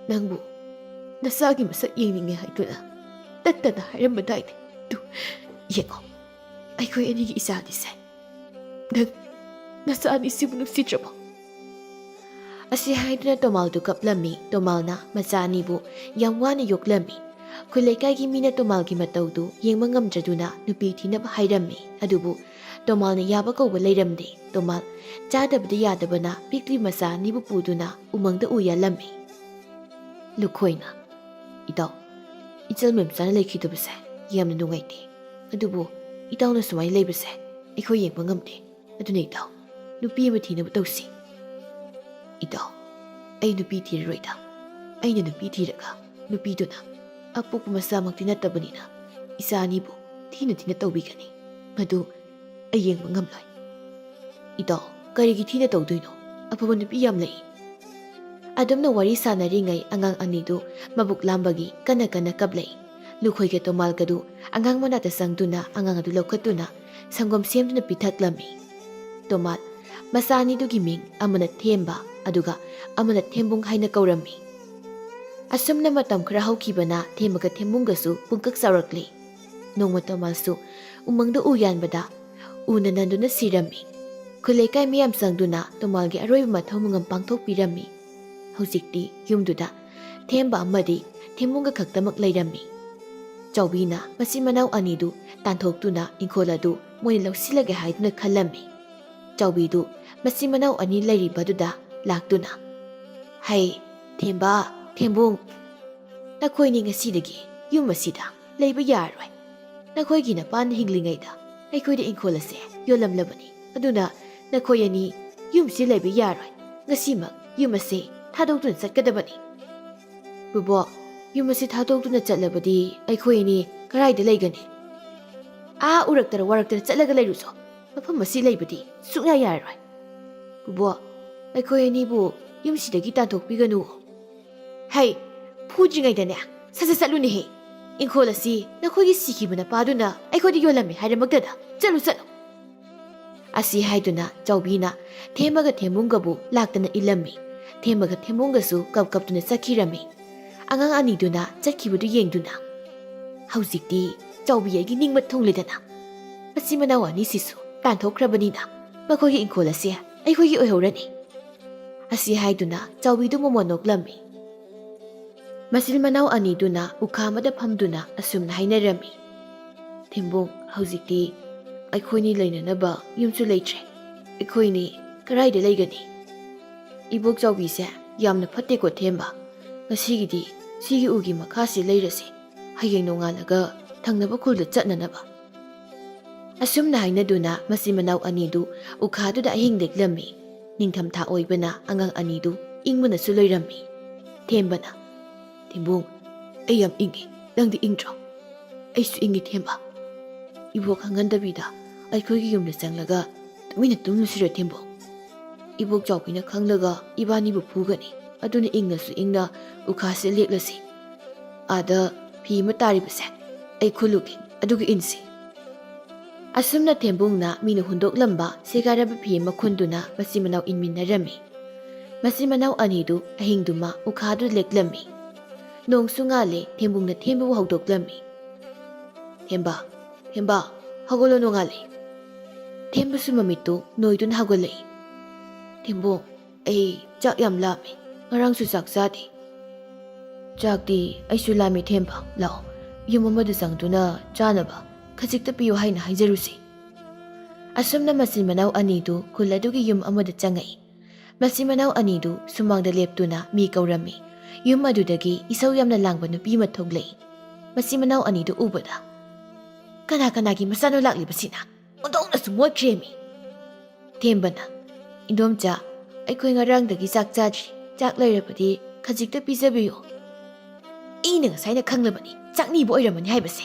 ꯅꯪꯕꯨ ꯅꯆꯥꯒꯤ ꯃꯁꯛ ꯌꯦꯡꯅꯤꯡꯉꯦ ꯍꯥꯏꯗꯨꯅ ꯇꯠꯇꯅ ꯍꯥꯏꯔꯝꯕꯗꯥꯏꯅꯦ ꯌꯦꯡꯉꯣ ꯑꯩꯈꯣꯏ ꯑꯅꯤꯒꯤ ꯏꯆꯥꯅꯤꯁꯦ ꯅꯪ ꯅꯆꯥ ꯑꯅꯤꯁꯤꯕꯨ ꯅꯨꯡꯁꯤꯗ꯭ꯔꯕꯣ ꯑꯁꯤ ꯍꯥꯏꯗꯨꯅ ꯇꯣꯃꯥꯜꯗꯨ ꯀꯞꯂꯝꯃꯤ ꯇꯣꯃꯥꯜꯅ ꯃꯆꯥ ꯑꯅꯤꯕꯨ ꯌꯥꯝ ꯋꯥꯅ ꯌꯣꯛꯂꯝꯃꯤ ꯈꯨꯜ ꯂꯩꯀꯥꯏꯒꯤ ꯃꯤꯅ ꯇꯣꯃꯥꯜꯒꯤ ꯃꯇꯧꯗꯨ ꯌꯦꯡꯕ ꯉꯝꯗ꯭ꯔꯗꯨꯅ ꯅꯨꯄꯤ ꯊꯤꯅꯕ ꯍꯥꯏꯔꯝꯃꯤ ꯑꯗꯨꯕꯨ ꯇꯣꯃꯥꯜꯅ ꯌꯥꯕ ꯀꯧꯕ ꯂꯩꯔꯝꯗꯦ ꯇꯣꯃꯥꯜ ꯆꯥꯗꯕꯗꯤ ꯌꯥꯗꯕꯅ ꯄꯤꯛꯂꯤ ꯃꯆꯥ ꯑꯅꯤꯕꯨ ꯄꯨꯗꯨꯅ ꯎꯃꯪꯗ ꯎ ꯌꯥꯜꯂꯝꯃꯤ ꯂꯨꯈꯣꯏꯅ ꯏꯇꯥꯎ ꯏꯆꯜ ꯃꯦꯝꯆꯥꯅ ꯂꯩꯈꯤꯗꯕꯁꯦ ꯌꯥꯝꯅ ꯅꯨꯡꯉꯥꯏꯇꯦ ꯑꯗꯨꯕꯨ ꯏꯇꯥꯎꯅ ꯁꯨꯃꯥꯏꯅ ꯂꯩꯕꯁꯦ ꯑꯩꯈꯣই ꯌꯦꯡꯕ ꯉꯝꯗꯦ ꯑꯗꯨꯅ ꯏꯇꯥꯎ ꯅꯨꯄꯤ ꯑꯃ ꯊꯤꯅꯕ ꯇꯧꯁꯤ ꯏꯇꯥꯎ ꯑꯩ ꯅꯨꯄꯤ ꯊꯤꯔꯔꯣꯏꯗ ꯑꯩꯅ ꯅꯨꯄꯤ ꯊꯤꯔꯒ ꯅꯨꯄꯤꯗꯨꯅ ꯑꯄꯣꯛꯄ ꯃꯆꯥꯃꯛꯇꯤ ꯅꯠꯇꯕꯅꯤ나 ꯏꯆꯥ ꯑꯅꯤꯕꯨ ꯊꯤꯅ ꯇꯧꯕꯤꯒꯅꯤ ꯃꯗꯨ ꯑꯩ ꯌꯦꯡꯕ ꯉꯝꯂꯣꯏ ꯏꯇꯥꯎ ꯀꯔꯤꯒꯤ ꯊꯤꯅ ꯇꯧꯗꯣꯏꯅꯣ ꯑꯐꯕ ꯅꯨꯄꯤ ꯌꯥꯝ ꯂꯩ ꯑꯗꯨꯝꯅ ꯋꯥꯔꯤ ꯁꯥꯟꯅꯔꯤꯉꯩ ꯑꯉꯥꯡ ꯑꯅꯤꯗꯨ ꯃꯕꯨꯛ ꯂꯥꯝꯕꯒꯤ ꯀꯟꯅ ꯀꯞꯂꯛꯏ ꯂꯨꯈꯣꯏꯒ ꯇꯣꯃꯥꯜꯒꯗꯨ ꯑꯉꯥꯡ ꯃꯅꯥꯛꯇ ꯆꯪꯗꯨꯅ ꯑꯉꯥꯡ ꯑꯗꯨ ꯂꯧꯈꯠꯇꯨꯅ ꯁꯪꯒꯣꯝ ꯁꯦꯝꯗꯨꯅ ꯄꯤꯊꯛꯂꯝꯃꯤ ꯇꯣꯃꯥꯜ ꯃꯆꯥ ꯑꯅꯤꯗꯨꯒꯤ ꯃꯤꯡ ꯑꯃꯅ ꯊꯦꯝꯕ ꯑꯗꯨꯒ ꯑꯃꯅ ꯊꯦꯝꯕꯨꯡ ꯍꯥꯏꯅ ꯀꯧꯔꯝꯃꯤ ꯑꯁꯨꯝꯅ ꯃꯇꯝ ꯈꯔ ꯍꯧꯈꯤꯕꯅ ꯊꯦꯝꯕꯒ ꯊꯦꯝꯕꯨꯡꯒꯁꯨ ꯄꯨꯡꯀꯛ ꯆꯥꯎꯔꯛꯂꯤ ꯅꯣꯡꯃ ꯇꯣꯃꯥꯜꯁꯨ ꯎꯃꯪꯗ ꯎ ꯌꯥꯟꯕꯗ ꯎꯅ ꯅꯟꯗꯨꯅ ꯁꯤꯔꯝꯃꯤ ꯈꯨꯜ ꯂꯩꯀꯥꯏ ꯃꯤꯌꯥꯝ ꯆꯪꯗꯨꯅ ꯇꯣꯃꯥꯜꯒꯤ ꯑꯔꯣꯏꯕ ꯃꯊꯧ ꯃꯉꯝ ꯄꯥꯡꯊꯣꯛꯄꯤꯔꯝꯃꯤ ꯍꯧꯖꯤꯛꯇꯤ ꯌꯨꯝꯗꯨꯗ ꯊꯦꯝꯕ ꯑꯃꯗꯤ ꯊꯦꯝꯕꯨꯡꯒ ꯈꯛꯇꯃꯛ ꯂꯩꯔꯝꯃꯤ ꯆꯥꯎꯕꯤꯅ ꯃꯆꯤꯟ ꯃꯅꯥꯎ ꯑꯅꯤꯗꯨ ꯇꯥꯟꯊꯣꯛꯇꯨꯅ ꯏꯪꯈꯣꯜ ꯑꯗꯨ ꯃꯣꯏꯅ ꯂꯧꯁꯤꯜꯂꯒꯦ ꯍꯥꯏꯗꯨꯅ ꯈꯜꯂꯝꯃꯤ ꯆꯥꯎꯕꯤꯗꯨ ꯃꯆꯤꯟ ꯃꯅꯥꯎ ꯑꯅꯤ ꯂꯩꯔꯤꯕꯗꯨꯗ ꯂꯥꯛꯇꯨꯅ ꯍꯩ ꯊꯦꯝꯕ ꯊꯦꯝꯕꯨꯡ ꯅꯈꯣꯏꯅꯤ ꯉꯁꯤꯗꯒꯤ ꯌꯨꯝ ꯑꯁꯤꯗ ꯂꯩꯕ ꯌꯥꯔꯔꯣꯏ ꯅꯈꯣꯏꯒꯤ ꯅꯄꯥꯟ ꯍꯤꯡꯂꯤꯉꯩꯗ ꯑꯩꯈꯣꯏꯗ ꯏꯪꯈꯣꯜ ꯑꯁꯦ ꯌꯣꯜꯂꯝꯂꯕꯅꯤ ꯑꯗꯨꯅ ꯅꯈꯣꯏ ꯑꯅꯤ ꯌꯨꯝꯁꯤ ꯂꯩꯕ ꯌꯥꯔꯣꯏ ꯉꯁꯤꯃꯛ ꯌꯨꯝ ꯑꯁꯦ ꯊꯥꯗꯣꯛꯇꯨꯅ ꯆꯠꯀꯗꯕꯅꯤ ꯕꯨꯕꯣꯛ ꯌꯨꯝ ꯑꯁꯤ ꯊꯥꯗꯣꯛꯇꯨꯅ ꯆꯠꯂꯕꯗꯤ ꯑꯩꯈꯣꯏ ꯑꯅꯤ ꯀꯔꯥꯏꯗ ꯂꯩꯒꯅꯤ ꯎꯔꯛꯇꯔ ꯋꯥꯔꯛꯇꯔ ꯆꯠꯂꯒ ꯂꯩꯔꯨꯁꯣ ꯃꯐꯝ ꯑꯁꯤ ꯂꯩꯕꯗꯤ ꯁꯨꯛꯌꯥ ꯌꯥꯔꯔꯣꯏ ꯕꯨꯕꯣꯛ ꯑꯩꯈꯣꯏ ꯑꯅꯤꯕꯨ ꯌꯨꯝꯁꯤꯗꯒꯤ ꯇꯥꯟꯊꯣꯛꯄꯤꯒꯅꯨ ꯍꯩ ꯐꯨꯗ꯭ꯔꯤꯉꯩꯗꯅꯦ ꯁꯠ ꯆꯠꯂꯨꯅꯦꯍꯦ ꯏꯪꯈꯣꯜ ꯑꯁꯤ ꯅꯈꯣꯏꯒꯤ ꯁꯤꯈꯤꯕ ꯅꯄꯥꯗꯨꯅ ꯑꯩꯈꯣꯏꯗ ꯌꯣꯜꯂꯝꯃꯦ ꯍꯥꯏꯔꯃꯛꯇꯗ ꯆꯠꯂꯨ ꯑꯁꯤ ꯍꯥꯏꯗꯨꯅ ꯆꯥꯎꯕꯤꯅ ꯊꯦꯝꯕꯒ ꯊꯦꯝꯕꯨꯡꯒꯕꯨ ꯂꯥꯛꯇꯅ ꯏꯜꯂꯝꯃꯤ ꯊꯦꯝꯕꯒ ꯊꯦꯝꯕꯨꯡꯒꯁꯨ ꯀꯞꯇꯨꯅ ꯆꯠꯈꯤꯔꯝꯃꯤ ꯑꯉꯥꯡ ꯑꯅꯤꯗꯨꯅ ꯆꯠꯈꯤꯕꯗꯨ ꯌꯦꯡꯗꯨꯅ ꯍꯧꯖꯤꯛꯇꯤ ꯆꯥꯎꯕꯤ ꯑꯩꯒꯤ ꯅꯤꯡꯕ ꯊꯨꯡꯂꯦꯗꯅ ꯃꯆꯤꯟ ꯃꯅꯥꯎ ꯑꯅꯤꯁꯤꯁꯨ ꯇꯥꯟꯊꯣꯛꯈ꯭ꯔꯕꯅꯤꯅ ꯃꯈꯣꯏꯒꯤ ꯏꯪꯈꯣꯜ ꯑꯁꯤ ꯑꯩꯈꯣꯏꯒꯤ ꯑꯣꯏꯍꯧꯔꯅꯤ ꯑꯁꯤ ꯍꯥꯏꯗꯨꯅ ꯆꯥꯎꯕꯤꯗꯨ ꯃꯃꯣꯟ ꯅꯣꯛꯂꯝꯃꯤ ꯃꯆꯤꯟ ꯃꯅꯥꯎ ꯑꯅꯤꯗꯨꯅ ꯎꯈꯥ ꯑꯃꯗ ꯐꯝꯗꯨꯅ ꯑꯁꯨꯝꯅ ꯍꯥꯏꯅꯔꯝꯃꯤ ꯊꯦꯝꯕꯨꯡ ꯍꯧꯖꯤꯛꯇꯤ ꯑꯩꯈꯣꯏꯅꯤ ꯂꯩꯅꯅꯕ ꯌꯨꯝꯁꯨ ꯂꯩꯇ꯭ꯔꯦ ꯑꯩꯈꯣꯏꯅꯤ ꯀꯔꯥꯏꯗ ꯂꯩꯒꯅꯤ ꯏꯕꯣꯛ ꯆꯥꯎꯕꯤꯁꯦ ꯌꯥꯝꯅ ꯐꯠꯇꯦꯀꯣ ꯊꯦꯝꯕ ꯉꯁꯤꯒꯤꯗꯤ ꯁꯤꯒꯤ ꯎꯒꯤ ꯃꯈꯥꯁꯤ ꯂꯩꯔꯁꯤ ꯍꯌꯦꯡ ꯅꯣꯡꯉꯥꯜꯂꯒ ꯊꯪꯅꯕ ꯈꯨꯜꯗ ꯆꯠꯅꯅꯕ ꯑꯁꯨꯝꯅ ꯍꯥꯏꯅꯗꯨꯅ ꯃꯆꯤꯟ ꯃꯅꯥꯎ ꯑꯅꯤꯗꯨ ꯎꯈꯥꯗꯨꯗ ꯑꯍꯤꯡ ꯂꯦꯛꯂꯝꯃꯤ ꯅꯤꯡꯊꯝꯊꯥ ꯑꯣꯏꯕꯅ ꯑꯉꯥꯡ ꯑꯅꯤꯗꯨ ꯏꯪꯕꯅꯁꯨ ꯂꯣꯏꯔꯝꯃꯤ ꯊꯦꯝꯕꯅ ꯊꯦꯝꯕꯨꯡ ꯑꯩ ꯌꯥꯝ ꯏꯪꯉꯤ ꯅꯪꯗꯤ ꯏꯪꯗ꯭ꯔꯣ ꯑꯩꯁꯨ ꯏꯪꯉꯤ ꯊꯦꯝꯕ ꯏꯕꯣꯛ ꯈꯪꯍꯟꯗꯕꯤꯗ ꯑꯩꯈꯣꯏꯒꯤ ꯌꯨꯝꯗ ꯆꯪꯂꯒ ꯇꯨꯃꯤꯟꯅ ꯇꯨꯝꯂꯨꯁꯤꯔꯣ ꯊꯦꯝꯕꯨꯡ ꯏꯕꯣꯛ ꯆꯥꯎꯕꯤꯅ ꯈꯪꯂꯒ ꯏꯕꯥꯅꯤꯕꯨ ꯐꯨꯒꯅꯤ ꯑꯗꯨꯅ ꯏꯪꯅꯁꯨ ꯏꯪꯅ ꯎꯈꯥꯁꯦ ꯂꯦꯛꯂꯁꯤ ꯑꯥꯗ ꯐꯤ ꯑꯃ ꯇꯥꯔꯤꯕꯁꯦ ꯑꯩ ꯈꯨꯜꯂꯨꯒꯦ ꯑꯗꯨꯒ ꯏꯟꯁꯤ ꯑꯁꯨꯝꯅ ꯊꯦꯝꯕꯨꯡꯅ ꯃꯤꯅ ꯍꯨꯟꯗꯣꯛꯂꯝꯕ ꯁꯦꯒꯥꯏꯔꯕ ꯐꯤ ꯑꯃ ꯈꯨꯟꯗꯨꯅ ꯃꯆꯤꯟ ꯃꯅꯥꯎ ꯏꯟꯃꯤꯟꯅꯔꯝꯃꯤ ꯃꯆꯤꯟ ꯃꯅꯥꯎ ꯑꯅꯤꯗꯨ ꯑꯍꯤꯡꯗꯨꯃ ꯎꯈꯥꯗꯨ ꯂꯦꯛꯂꯝꯃꯤ ꯅꯣꯡꯁꯨ ꯉꯥꯜꯂꯦ ꯊꯦꯝꯕꯨꯡꯅ ꯊꯦꯝꯕꯕꯨ ꯍꯧꯗꯣꯛꯂꯝꯃꯤ ꯊꯦꯝꯕ ꯍꯧꯒꯠꯂꯣ ꯅꯣꯡꯉꯥꯜꯂꯦ ꯊꯦꯝꯕꯁꯨ ꯃꯃꯤꯠꯇꯨ ꯅꯣꯏꯗꯨꯅ ꯍꯧꯒꯠꯂꯛꯏ ꯊꯦꯝꯕꯨꯡ ꯑꯩ ꯆꯥꯛ ꯌꯥꯝ ꯂꯥꯝꯃꯤ ꯉꯔꯥꯡꯁꯨ ꯆꯥꯛ ꯆꯥꯗꯦ ꯆꯥꯛꯇꯤ ꯑꯩꯁꯨ ꯂꯥꯝꯃꯤ ꯊꯦꯝꯕ ꯂꯥꯛꯑꯣ ꯌꯨꯝ ꯑꯃꯗ ꯆꯪꯗꯨꯅ ꯆꯥꯅꯕ ꯈꯖꯤꯛꯇ ꯄꯤꯌꯨ ꯍꯥꯏꯅ ꯍꯥꯏꯖꯔꯨꯁꯤ ꯑꯁꯨꯝꯅ ꯃꯆꯤꯟ ꯃꯅꯥꯎ ꯑꯅꯤꯗꯨ ꯈꯨꯜ ꯑꯗꯨꯒꯤ ꯌꯨꯝ ꯑꯃꯗ ꯆꯪꯉꯛꯏ ꯃꯆꯤꯟ ꯃꯅꯥꯎ ꯑꯅꯤꯗꯨ ꯁꯨꯃꯥꯡꯗ ꯂꯦꯞꯇꯨꯅ ꯃꯤ ꯀꯧꯔꯝꯃꯤ ꯌꯨꯝ ꯑꯗꯨꯗꯒꯤ ꯏꯁꯧ ꯌꯥꯝꯅ ꯂꯥꯡꯕ ꯅꯨꯄꯤ ꯑꯃ ꯊꯣꯛꯂꯛꯏ ꯃꯆꯤꯟ ꯃꯅꯥꯎ ꯑꯅꯤꯗꯨ ꯎꯕꯗ ꯀꯅꯥꯒꯤ ꯃꯆꯥꯅꯣ ꯂꯥꯛꯂꯤꯕꯁꯤꯅ ꯑꯣꯟꯊꯣꯛꯅꯁꯨ ꯃꯣꯠꯈ꯭ꯔꯦꯃꯤ ꯊꯦꯝꯕꯅ ꯏꯟꯗꯣꯝꯆꯥ ꯑꯩꯈꯣꯏ ꯉꯔꯥꯡꯗꯒꯤ ꯆꯥꯛ ꯆꯥꯗ꯭ꯔꯤ ꯆꯥꯛ ꯂꯩꯔꯕꯗꯤ ꯈꯖꯤꯛꯇ ꯄꯤꯖꯕꯤꯌꯨ ꯑꯩꯅ ꯉꯁꯥꯏꯅ ꯈꯪꯂꯕꯅꯤ ꯆꯥꯛꯅꯤꯕ ꯑꯣꯏꯔꯝꯃꯅꯤ ꯍꯥꯏꯕꯁꯦ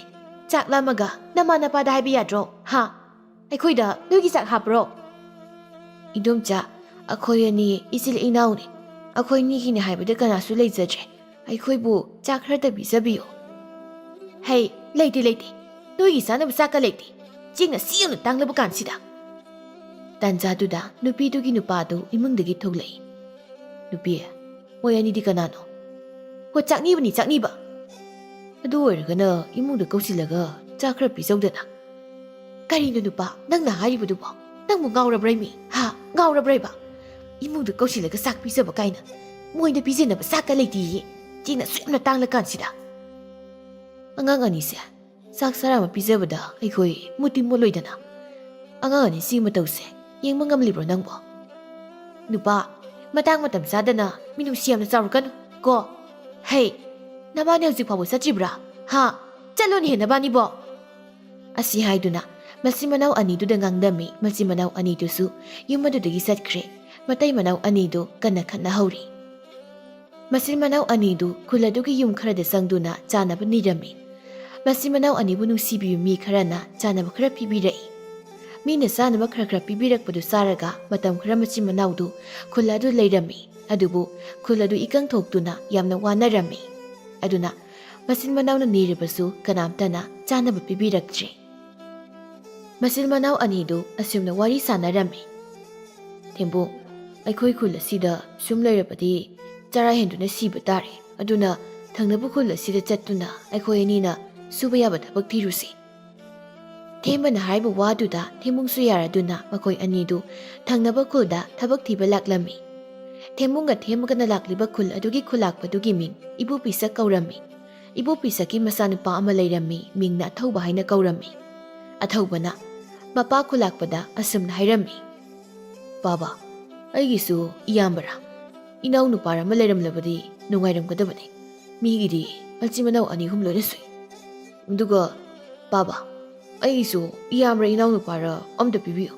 ꯆꯥꯛ ꯂꯥꯝꯃꯒ ꯅꯃꯥ ꯅꯄꯥꯗ ꯍꯥꯏꯕ ꯌꯥꯗ꯭ꯔꯣ ꯑꯩꯈꯣꯏꯗ ꯅꯣꯏꯒꯤ ꯆꯥꯛ ꯍꯥꯞꯄ꯭ꯔꯣ ꯏꯟꯗꯣꯝꯆꯥ ꯑꯩꯈꯣꯏ ꯑꯅꯤ ꯏꯆꯤꯜ ꯏꯅꯥꯎꯅꯤ ꯑꯩꯈꯣꯏ ꯑꯅꯤꯒꯤꯅꯤ ꯍꯥꯏꯕꯗ ꯀꯅꯥꯁꯨ ꯂꯩꯖꯗ꯭ꯔꯦ ꯑꯩꯈꯣꯏꯕꯨ ꯆꯥꯛ ꯈꯔꯇ ꯄꯤꯖꯕꯤꯌꯨ ꯍꯩ ꯂꯩꯇꯦ ꯅꯣꯏꯒꯤ ꯆꯥꯅꯕ ꯆꯥꯛꯀ ꯂꯩꯇꯦ ꯆꯦꯡꯅ ꯁꯤꯌꯧꯅ ꯇꯥꯡꯂꯕ ꯀꯥꯟꯁꯤꯗ ꯇꯥꯟꯖꯥꯗꯨꯗ ꯅꯨꯄꯤꯗꯨꯒꯤ ꯅꯨꯄꯥꯗꯨ ꯏꯃꯨꯡꯗꯒꯤ ꯊꯣꯛꯂꯛꯏ ꯅꯨꯄꯤ ꯃꯣꯏ ꯑꯅꯤꯗꯤ ꯀꯅꯥꯅꯣ ꯍꯣ ꯆꯥꯛꯅꯤꯕ ꯑꯗꯨ ꯑꯣꯏꯔꯒꯅ ꯏꯃꯨꯡꯗ ꯀꯧꯁꯤꯜꯂꯒ ꯆꯥꯛ ꯈꯔ ꯄꯤꯖꯧꯗꯅ ꯀꯔꯤꯅꯣ ꯅꯨꯄꯥ ꯅꯪꯅ ꯍꯥꯏꯔꯤꯕꯗꯨꯕꯣ ꯅꯪꯕꯨ ꯉꯥꯎꯔꯕ꯭ꯔꯩꯃꯤ ꯉꯥꯎꯔꯕ꯭ꯔꯩꯕ ꯏꯃꯨꯡꯗ ꯀꯧꯁꯤꯜꯂꯒ ꯆꯥꯛ ꯄꯤꯖꯕ ꯀꯥꯏꯅ ꯃꯣꯏꯅ ꯄꯤꯖꯅꯕ ꯆꯥꯛꯀ ꯂꯩꯇꯦꯌꯦ ꯆꯦꯡꯅ ꯁꯨꯌꯥꯝꯅ ꯇꯥꯡꯂꯀꯥꯟꯁꯤꯗ ꯑꯉꯥꯡ ꯑꯅꯤꯁꯦ ꯆꯥꯛ ꯆꯔꯥ ꯑꯃ ꯄꯤꯖꯕꯗ ꯑꯩꯈꯣꯏ ꯃꯨꯠꯇꯤ ꯃꯨꯠꯂꯣꯏꯗꯅ ꯑꯉꯥꯡ ꯑꯅꯤ ꯁꯤꯒꯤ ꯃꯇꯧꯁꯦ ꯌꯦꯡꯕ ꯉꯝꯂꯤꯕ꯭ꯔꯣ ꯅꯪꯕꯣ ꯅꯨꯄꯥ ꯃꯇꯥꯡ ꯃꯇꯝ ꯆꯥꯗꯅ ꯃꯤꯅꯨꯡꯁꯤ ꯌꯥꯝꯅ ꯆꯥꯎꯔꯛꯀꯅꯨ ꯀꯣ ꯍꯩ ꯅꯕꯥꯅꯤ ꯍꯧꯖꯤꯛ ꯐꯥꯎꯕ ꯆꯠꯇ꯭ꯔꯤꯕ꯭ꯔꯥ ꯆꯠꯂꯣꯅꯦꯍꯦ ꯅꯕꯥꯅꯤꯕꯣ ꯑꯁꯤ ꯍꯥꯏꯗꯨꯅ ꯃꯆꯤꯟ ꯃꯅꯥꯎ ꯑꯅꯤꯗꯨꯗ ꯉꯥꯡꯗꯝꯃꯤ ꯃꯆꯤꯟ ꯃꯅꯥꯎ ꯑꯅꯤꯗꯨꯁꯨ ꯌꯨꯝ ꯑꯗꯨꯗꯒꯤ ꯆꯠꯈ꯭ꯔꯦ ꯃꯇꯩ ꯃꯅꯥꯎ ꯑꯅꯤꯗꯨ ꯀꯟꯅ ꯈꯠꯅꯍꯧꯔꯤ ꯃꯆꯤꯟ ꯃꯅꯥꯎ ꯑꯅꯤꯗꯨ ꯈꯨꯜ ꯑꯗꯨꯒꯤ ꯌꯨꯝ ꯈꯔꯗ ꯆꯪꯗꯨꯅ ꯆꯥꯅꯕ ꯅꯤꯔꯝꯃꯤ ꯃꯆꯤꯟ ꯃꯅꯥꯎ ꯑꯅꯤꯕꯨ ꯅꯨꯡꯁꯤꯕꯤꯕ ꯃꯤ ꯈꯔꯅ ꯆꯥꯅꯕ ꯈꯔ ꯄꯤꯕꯤꯔꯛꯏ ꯃꯤꯅ ꯆꯥꯅꯕ ꯈꯔ ꯄꯤꯕꯤꯔꯛꯄꯗꯨ ꯆꯥꯔꯒ ꯃꯇꯝ ꯈꯔ ꯃꯆꯤꯟ ꯃꯅꯥꯎꯗꯨ ꯈꯨꯜ ꯑꯗꯨ ꯂꯩꯔꯝꯃꯤ ꯑꯗꯨꯕꯨ ꯈꯨꯜ ꯑꯗꯨ ꯏꯀꯪ ꯊꯣꯛꯇꯨꯅ ꯌꯥꯝꯅ ꯋꯥꯅꯔꯝꯃꯤ ꯑꯗꯨꯅ ꯃꯆꯤꯟ ꯃꯅꯥꯎꯅ ꯅꯤꯔꯕꯁꯨ ꯀꯅꯥꯝꯇꯅ ꯆꯥꯅꯕ ꯄꯤꯕꯤꯔꯛꯇ꯭ꯔꯤ ꯃꯆꯤꯟ ꯃꯅꯥꯎ ꯑꯅꯤꯗꯨ ꯑꯁꯨꯝꯅ ꯋꯥꯔꯤ ꯁꯥꯟꯅꯔꯝꯃꯤ ꯊꯦꯝꯕꯨꯡ ꯑꯩꯈꯣꯏ ꯈꯨꯜ ꯑꯁꯤꯗ ꯁꯨꯝ ꯂꯩꯔꯕꯗꯤ ꯆꯔꯥ ꯍꯦꯟꯗꯨꯅ ꯁꯤꯕ ꯇꯥꯔꯦ ꯑꯗꯨꯅ ꯊꯪꯅꯕ ꯈꯨꯜ ꯑꯁꯤꯗ ꯆꯠꯇꯨꯅ ꯑꯩꯈꯣꯏ ꯑꯅꯤꯅ ꯁꯨꯕ ꯌꯥꯕ ꯊꯕꯛ ꯊꯤꯔꯨꯁꯤ ꯊꯦꯝꯕꯅ ꯍꯥꯏꯕ ꯋꯥꯗꯨꯗ ꯊꯦꯝꯕꯨꯡꯁꯨ ꯌꯥꯔꯗꯨꯅ ꯃꯈꯣꯏ ꯑꯅꯤꯗꯨ ꯊꯪꯅꯕ ꯈꯨꯜꯗ ꯊꯕꯛ ꯊꯤꯕ ꯂꯥꯛꯂꯝꯃꯤ ꯊꯦꯝꯕꯨꯡꯒ ꯊꯦꯝꯕꯒꯅ ꯂꯥꯛꯂꯤꯕ ꯈꯨꯜ ꯑꯗꯨꯒꯤ ꯈꯨꯜꯂꯥꯛꯄꯗꯨꯒꯤ ꯃꯤꯡ ꯏꯕꯨ ꯄꯤꯁꯛ ꯀꯧꯔꯝꯃꯤ ꯏꯕꯨ ꯄꯤꯁꯛꯀꯤ ꯃꯆꯥꯅꯨꯄꯥ ꯑꯃ ꯂꯩꯔꯝꯃꯤ ꯃꯤꯡꯅ ꯑꯊꯧꯕ ꯍꯥꯏꯅ ꯀꯧꯔꯝꯃꯤ ꯑꯊꯧꯕꯅ ꯃꯄꯥ ꯈꯨꯜꯂꯥꯛꯄꯗ ꯑꯁꯨꯝꯅ ꯍꯥꯏꯔꯝꯃꯤ ꯕꯥꯕꯥ ꯑꯩꯒꯤꯁꯨ ꯏꯌꯥꯝꯕꯔꯥ ꯏꯅꯥꯎ ꯅꯨꯄꯥ ꯑꯃ ꯂꯩꯔꯝꯂꯕꯗꯤ ꯅꯨꯡꯉꯥꯏꯔꯝꯒꯗꯕꯅꯤ ꯃꯤꯒꯤꯗꯤ ꯃꯆꯤꯟ ꯃꯅꯥꯎ 2-3 ꯂꯣꯏꯅ ꯁꯨꯏ ꯑꯗꯨꯒ ꯕꯥꯕꯥ ꯑꯩꯁꯨ ꯏꯌꯥꯝꯕ ꯏꯅꯥꯎꯅꯨꯄꯥꯔ ꯑꯝꯇ ꯄꯤꯕꯤꯌꯨ꯫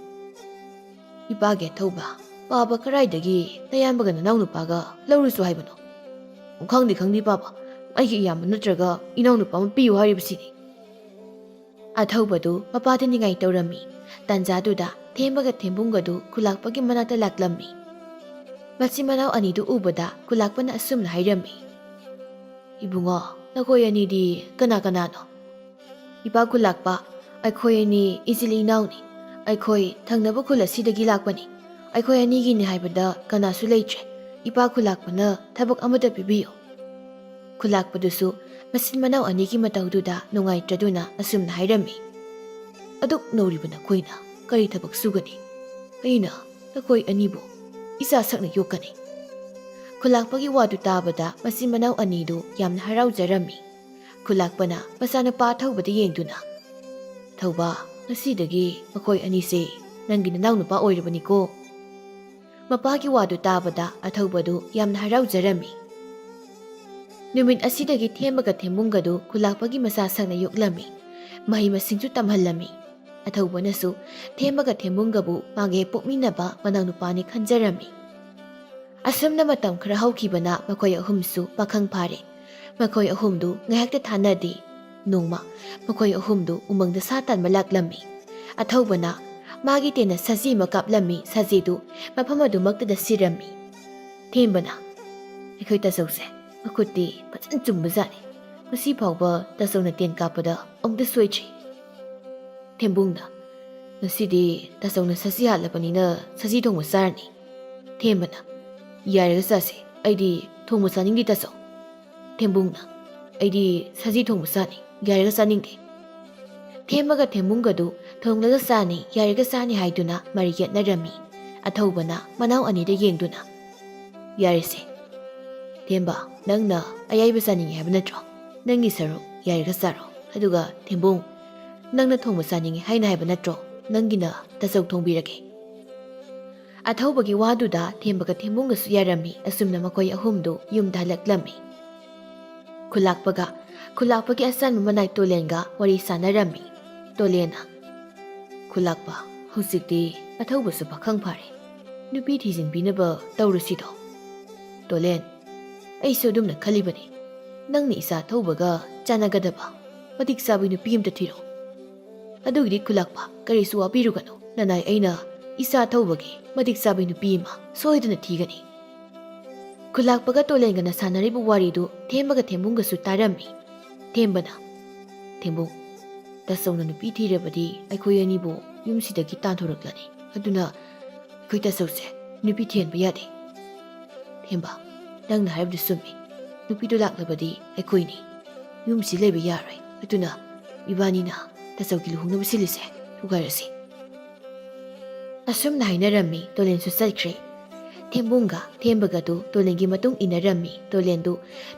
ꯏꯄꯥꯒꯤ ꯑꯊꯧꯕ ꯄꯥꯕ ꯀꯔꯥꯏꯗꯒꯤ ꯅꯌꯥꯝꯕꯒ ꯅꯅꯥꯎꯅꯨꯄꯥꯒ ꯂꯧꯔꯨꯁꯨ ꯍꯥꯏꯕꯅꯣ? ꯈꯪꯗꯦ ꯈꯪꯗꯦ ꯄꯥꯕ, ꯑꯩꯒꯤ ꯏꯌꯥꯝꯕ ꯅꯠꯇ꯭ꯔꯒ ꯏꯅꯥꯎꯅꯨꯄꯥ ꯑꯃ ꯄꯤꯌꯨ ꯍꯥꯏꯔꯤꯕꯁꯤꯅꯤ꯫ ꯑꯊꯧꯕꯗꯨ ꯃꯄꯥꯗ ꯅꯤꯡꯉꯥꯏ ꯇꯧꯔꯝꯃꯤ꯫ ꯇꯥꯟꯖꯥꯗꯨꯗ ꯊꯦꯝꯕꯒ ꯊꯦꯝꯕꯨꯡꯒꯗꯨ ꯈꯨꯂꯥꯛꯄꯒꯤ ꯃꯅꯥꯛꯇ ꯂꯥꯛꯂꯝꯃꯤ꯫ ꯃꯆꯤꯟ ꯃꯅꯥꯎ ꯑꯅꯤꯗꯨ ꯎꯕꯗ ꯈꯨꯂꯥꯛꯄꯅ ꯑꯁꯨꯝꯅ ꯍꯥꯏꯔꯝꯃꯤ, ꯏꯕꯨꯡꯉꯣ, ꯅꯈꯣꯏ ꯑꯅꯤꯗꯤ ꯀꯅꯥ ꯀꯅꯥꯅꯣ? ꯏꯄꯥ ꯈꯨꯂꯥꯛꯄ, ꯑꯩꯈꯣꯏ ꯑꯅꯤ ꯏꯆꯤꯜ ꯏꯅꯥꯎꯅꯤ꯫ ꯑꯩꯈꯣꯏ ꯊꯪꯅꯕ ꯈꯨꯜ ꯑꯁꯤꯗꯒꯤ ꯂꯥꯛꯄꯅꯤ꯫ ꯑꯩꯈꯣꯏ ꯑꯅꯤꯒꯤꯅꯤ ꯍꯥꯏꯕꯗ ꯀꯅꯥꯁꯨ ꯂꯩꯇ꯭ꯔꯦ꯫ ꯏꯄꯥ ꯈꯨꯂꯥꯛꯄꯅ ꯊꯕꯛ ꯑꯃꯇ ꯄꯤꯕꯤꯌꯨ꯫ ꯈꯨꯂꯥꯛꯄꯗꯨꯁꯨ ꯃꯆꯤꯟ ꯃꯅꯥꯎ ꯑꯅꯤꯒꯤ ꯃꯇꯧꯗꯨꯗ ꯅꯨꯡꯉꯥꯏꯇ꯭ꯔꯗꯨꯅ ꯑꯁꯨꯝꯅ ꯍꯥꯏꯔꯝꯃꯤ, ꯑꯗꯨꯛ ꯅꯧꯔꯤꯕ ꯅꯈꯣꯏꯅ ꯀꯔꯤ ꯊꯕꯛ ꯁꯨꯒꯅꯤ? ꯑꯩꯅ ꯅꯈꯣꯏ ꯑꯅꯤꯕꯨ ꯏꯆꯥ ꯁꯛꯅ ꯌꯣꯛꯀꯅꯤ꯫ ꯈꯨꯂꯥꯛꯄꯒꯤ ꯋꯥꯗꯨ ꯇꯥꯕꯗ ꯃꯆꯤꯟ ꯃꯅꯥꯎ ꯑꯅꯤꯗꯨ ꯌꯥꯝꯅ ꯍꯔꯥꯎꯖꯔꯝꯃꯤ꯫ ꯈꯨꯂꯥꯛꯄꯅ ꯃꯆꯥꯅꯨꯄꯥ ꯑꯊꯧꯕꯗ ꯌꯦꯡꯗꯨꯅ, ꯊꯧꯕ, ꯉꯁꯤꯗꯒꯤ ꯃꯈꯣꯏ ꯑꯅꯤꯁꯦ ꯅꯪꯒꯤ ꯅꯅꯥꯎꯅꯨꯄꯥ ꯑꯣꯏꯔꯕꯅꯤꯀꯣ꯫ ꯃꯄꯥꯒꯤ ꯋꯥꯗꯨ ꯇꯥꯕꯗ ꯑꯊꯧꯕꯗꯨ ꯌꯥꯝꯅ ꯍꯔꯥꯎꯖꯔꯝꯃꯤ꯫ ꯅꯨꯃꯤꯠ ꯑꯁꯤꯗꯒꯤ ꯊꯦꯝꯕꯒ ꯊꯦꯝꯕꯨꯡꯒꯗꯨ ꯈꯨꯂꯥꯛꯄꯒꯤ ꯃꯆꯥ ꯁꯛꯅ ꯌꯣꯛꯂꯝꯃꯤ꯫ ꯃꯍꯩ ꯃꯁꯤꯡꯁꯨ ꯇꯝꯍꯜꯂꯝꯃꯤ꯫ ꯑꯊꯧꯕꯅꯁꯨ ꯊꯦꯝꯕꯒ ꯊꯦꯝꯕꯨꯡꯒꯕꯨ ꯃꯥꯒ ꯍꯦꯛ ꯄꯣꯛꯃꯤꯟꯅꯕ ꯃꯅꯥꯎꯅꯨꯄꯥꯅꯤ ꯈꯟꯖꯔꯝꯃꯤ꯫ ꯑꯁꯨꯝꯅ ꯃꯇꯝ ꯈꯔ ꯍꯧꯈꯤꯕꯅ ꯃꯈꯣꯏ ꯑꯍꯨꯝꯁꯨ ꯄꯥꯈꯪ ꯐꯥꯔꯦ꯫ ꯃꯈꯣꯏ ꯑꯍꯨꯝꯗꯨ ꯉꯥꯏꯍꯥꯛꯇ ꯊꯥꯅꯗꯦ꯫ ꯅꯣꯡꯃ ꯃꯈꯣꯏ ꯑꯍꯨꯝꯗꯨ ꯎꯃꯪꯗ ꯁꯥ ꯇꯥꯟꯕ ꯂꯥꯛꯂꯝꯃꯤ꯫ ꯑꯊꯧꯕꯅ ꯃꯥꯒꯤ ꯇꯦꯟꯅ ꯁꯖꯤ ꯑꯃ ꯀꯥꯞꯂꯝꯃꯤ꯫ ꯁꯖꯤꯗꯨ ꯃꯐꯝ ꯑꯗꯨꯃꯛꯇꯗ ꯁꯤꯔꯝꯃꯤ꯫ ꯊꯦꯝꯕꯅ, ꯑꯩꯈꯣꯏ ꯇꯥꯆꯧꯁꯦ ꯃꯈꯨꯠꯇꯤ ꯐꯖꯅ ꯆꯨꯝꯕꯖꯥꯠꯅꯤ꯫ ꯉꯁꯤ ꯐꯥꯎꯕ ꯇꯥꯆꯧꯅ ꯇꯦꯟ ꯀꯥꯞꯄꯗ ꯑꯃꯨꯛꯇ ꯁꯣꯏꯗ꯭ꯔꯤ꯫ ꯊꯦꯝꯕꯨꯡꯅ, ꯉꯁꯤꯗꯤ ꯇꯥꯆꯧꯅ ꯁꯖꯤ ꯍꯥꯠꯂꯕꯅꯤꯅ ꯁꯖꯤ ꯊꯣꯡꯕ ꯆꯥꯔꯅꯤ꯫ ꯊꯦꯝꯕꯅ, ꯌꯥꯏꯔꯒ ꯆꯥꯁꯦ, ꯑꯩꯗꯤ ꯊꯣꯡꯕ ꯆꯥꯅꯤꯡꯗꯦ ꯇꯥꯆꯧ꯫ ꯊꯦꯝꯕꯨꯡꯅ, ꯑꯩꯗꯤ ꯁꯖꯤ ꯊꯣꯡꯕ ꯆꯥꯅꯤ, ꯌꯥꯏꯔꯒ ꯆꯥꯅꯤꯡꯗꯦ꯫ ꯊꯦꯝꯕꯒ ꯊꯦꯝꯕꯨꯡꯒꯗꯨ ꯊꯣꯡꯂꯒ ꯆꯥꯅꯤ, ꯌꯥꯏꯔꯒ ꯆꯥꯅꯤ ꯍꯥꯏꯗꯨꯅ ꯃꯔꯩ ꯌꯦꯠꯅꯔꯝꯃꯤ꯫ ꯑꯊꯧꯕꯅ ꯃꯅꯥꯎ ꯑꯅꯤꯗ ꯌꯦꯡꯗꯨꯅ, ꯌꯥꯔꯦꯁꯦ ꯊꯦꯝꯕ, ꯅꯪꯅ ꯑꯌꯥꯏꯕ ꯆꯥꯅꯤꯡꯉꯤ ꯍꯥꯏꯕ ꯅꯠꯇ꯭ꯔꯣ? ꯅꯪꯒꯤ ꯁꯔꯨꯛ ꯌꯥꯏꯔꯒ ꯆꯥꯔꯣ꯫ ꯑꯗꯨꯒ ꯊꯦꯝꯕꯨꯡ, ꯅꯪꯅ ꯊꯣꯡꯕ ꯆꯥꯅꯤꯡꯉꯤ ꯍꯥꯏꯅ ꯍꯥꯏꯕ ꯅꯠꯇ꯭ꯔꯣ? ꯅꯪꯒꯤꯅ ꯇꯥꯆꯧ ꯊꯣꯡꯕꯤꯔꯒꯦ꯫ ꯑꯊꯧꯕꯒꯤ ꯋꯥꯗꯨꯗ ꯊꯦꯝꯕꯒ ꯊꯦꯝꯕꯨꯡꯒꯁꯨ ꯌꯥꯔꯝꯃꯤ꯫ ꯑꯁꯨꯝꯅ ꯃꯈꯣꯏ ꯑꯍꯨꯝꯗꯨ ꯌꯨꯝꯗ ꯍꯜꯂꯛꯂꯝꯃꯤ꯫ ꯈꯨꯂꯥꯛꯄꯒꯤ ꯑꯆꯥꯟꯕ ꯃꯅꯥꯏ ꯇꯣꯂꯦꯟꯒ ꯋꯥꯔꯤ ꯁꯥꯟꯅꯔꯝꯃꯤ꯫ ꯇꯣꯂꯦꯟꯅ, ꯈꯨꯂꯥꯛꯄ, ꯍꯧꯖꯤꯛꯇꯤ ꯑꯊꯧꯕꯁꯨ ꯄꯥꯈꯪ ꯐꯥꯔꯦ, ꯅꯨꯄꯤ ꯊꯤꯖꯤꯟꯕꯤꯅꯕ ꯇꯧꯔꯨꯁꯤꯗꯣ꯫ ꯇꯣꯂꯦꯟ, ꯑꯩꯁꯨ ꯑꯗꯨꯝꯅ ꯈꯜꯂꯤꯕꯅꯤ꯫ ꯅꯪꯅ ꯏꯆꯥ ꯑꯊꯧꯕꯒ ꯆꯥꯟꯅꯒꯗꯕ ꯃꯇꯤꯛ ꯆꯥꯕ ꯅꯨꯄꯤ ꯑꯃꯇ ꯊꯤꯔꯣ꯫ ꯑꯗꯨꯒꯤꯗꯤ ꯈꯨꯂꯥꯛꯄ ꯀꯔꯤꯁꯨ ꯋꯥꯕꯤꯔꯨꯒꯅꯨ, ꯅꯅꯥꯏ ꯑꯩꯅ ꯏꯆꯥ ꯑꯊꯧꯕꯒꯤ ꯃꯇꯤꯛ ꯆꯥꯕ ꯅꯨꯄꯤ ꯑꯃ ꯁꯣꯏꯗꯅ ꯊꯤꯒꯅꯤ꯫ ꯈꯨꯂꯥꯛꯄꯒ ꯇꯣꯂꯦꯟꯒꯅ ꯁꯥꯟꯅꯔꯤꯕ ꯋꯥꯔꯤꯗꯨ ꯊꯦꯝꯕꯒ ꯊꯦꯝꯕꯨꯡꯒꯁꯨ ꯇꯥꯔꯝꯃꯤ꯫ ꯊꯦꯝꯕꯅ, ꯊꯦꯝꯕꯨꯡ, ꯇꯥꯆꯧꯅ ꯅꯨꯄꯤ ꯊꯤꯔꯕꯗꯤ ꯑꯩꯈꯣꯏ ꯑꯅꯤꯕꯨ ꯌꯨꯝꯁꯤꯗꯒꯤ ꯇꯥꯟꯊꯣꯔꯛꯂꯅꯤ꯫ ꯑꯗꯨꯅ ꯑꯩꯈꯣই ꯇꯥꯆꯧꯁꯦ ꯅꯨꯄꯤ ꯊꯤꯍꯟꯕ ꯌꯥꯗꯦ꯫ ꯊꯦꯝꯕ, ꯅꯪꯅ ꯍꯥꯏꯕꯗꯨ ꯆꯨꯝꯃꯤ꯫ ꯅꯨꯄꯤꯗꯨ ꯂꯥꯛꯂꯕꯗꯤ ꯑꯩꯈꯣꯏꯅꯤ ꯌꯨꯝꯁꯤ ꯂꯩꯕ ꯌꯥꯔꯣꯏ꯫ ꯑꯗꯨꯅ ꯏꯕꯥꯅꯤꯅ ꯇꯥꯆꯧꯒꯤ ꯂꯨꯍꯣꯡꯅꯕ ꯁꯤꯜꯂꯤꯁꯦ ꯊꯨꯒꯥꯏꯔꯁꯤ꯫ ꯑꯁꯨꯝꯅ ꯍꯥꯏꯅꯔꯝꯃꯤ꯫ ꯇꯣꯂꯦꯟꯁꯨ ꯆꯠꯈ꯭ꯔꯦ꯫ ꯊꯦꯝꯕꯨꯡꯒ ꯊꯦꯝꯕꯒꯗꯨ ꯇꯣꯂꯦꯟꯒꯤ ꯃꯇꯨꯡ ꯏꯟꯅꯔꯝꯃꯤ꯫ ꯇꯣꯂꯦꯟꯗꯨ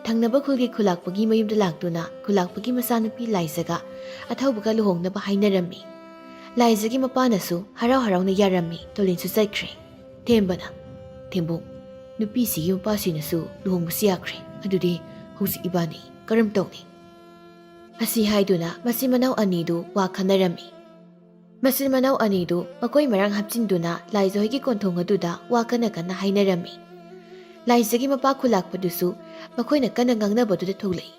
ꯊꯪꯅꯕ ꯈꯨꯜꯒꯤ ꯈꯨꯂꯥꯛꯄꯒꯤ ꯃꯌꯨꯝꯗ ꯂꯥꯛꯇꯨꯅ ꯈꯨꯂꯥꯛꯄꯒꯤ ꯃꯆꯥꯅꯨꯄꯤ ꯂꯥꯏꯖꯒ ꯑꯊꯧꯕꯒ ꯂꯨꯍꯣꯡꯅꯕ ꯍꯥꯏꯅꯔꯝꯃꯤ꯫ ꯂꯥꯏꯖꯒꯤ ꯃꯄꯥꯅꯁꯨ ꯍꯔꯥꯎ ꯍꯔꯥꯎꯅ ꯌꯥꯔꯝꯃꯤ꯫ ꯇꯣꯂꯦꯟꯁꯨ ꯆꯠꯈ꯭ꯔꯦ꯫ ꯊꯦꯝꯕꯅ, ꯊꯦꯝꯕꯨꯡ, ꯅꯨꯄꯤꯁꯤꯒꯤ ꯃꯄꯥꯁꯤꯅꯁꯨ ꯂꯨꯍꯣꯡꯕꯁꯤ ꯌꯥꯈ꯭ꯔꯦ꯫ ꯑꯗꯨꯗꯤ ꯍꯧꯖꯤꯛ ꯏꯕꯥꯅꯤ ꯀꯔꯝ ꯇꯧꯅꯤ? ꯑꯁꯤ ꯍꯥꯏꯗꯨꯅ ꯃꯆꯤꯟ ꯃꯅꯥꯎ ꯑꯅꯤꯗꯨ ꯋꯥ ꯈꯟꯅꯔꯝꯃꯤ꯫ ꯃꯆꯤꯟ ꯃꯅꯥꯎ ꯑꯅꯤꯗꯨ ꯃꯈꯣꯏ ꯃꯔꯥꯡ ꯍꯥꯞꯆꯤꯟꯗꯨꯅ ꯂꯥꯏꯖꯍꯣꯏꯒꯤ ꯀꯣꯟꯊꯣꯡ ꯑꯗꯨꯗ ꯋꯥ ꯀꯟꯅ ꯀꯟꯅ ꯍꯥꯏꯅꯔꯝꯃꯤ꯫ ꯂꯥꯏꯖꯒꯤ ꯃꯄꯥ ꯈꯨꯂꯥꯛꯄꯗꯨꯁꯨ ꯃꯈꯣꯏꯅ ꯀꯟꯅ ꯉꯥꯡꯅꯕꯗꯨꯗ ꯊꯣꯛꯂꯛꯏ꯫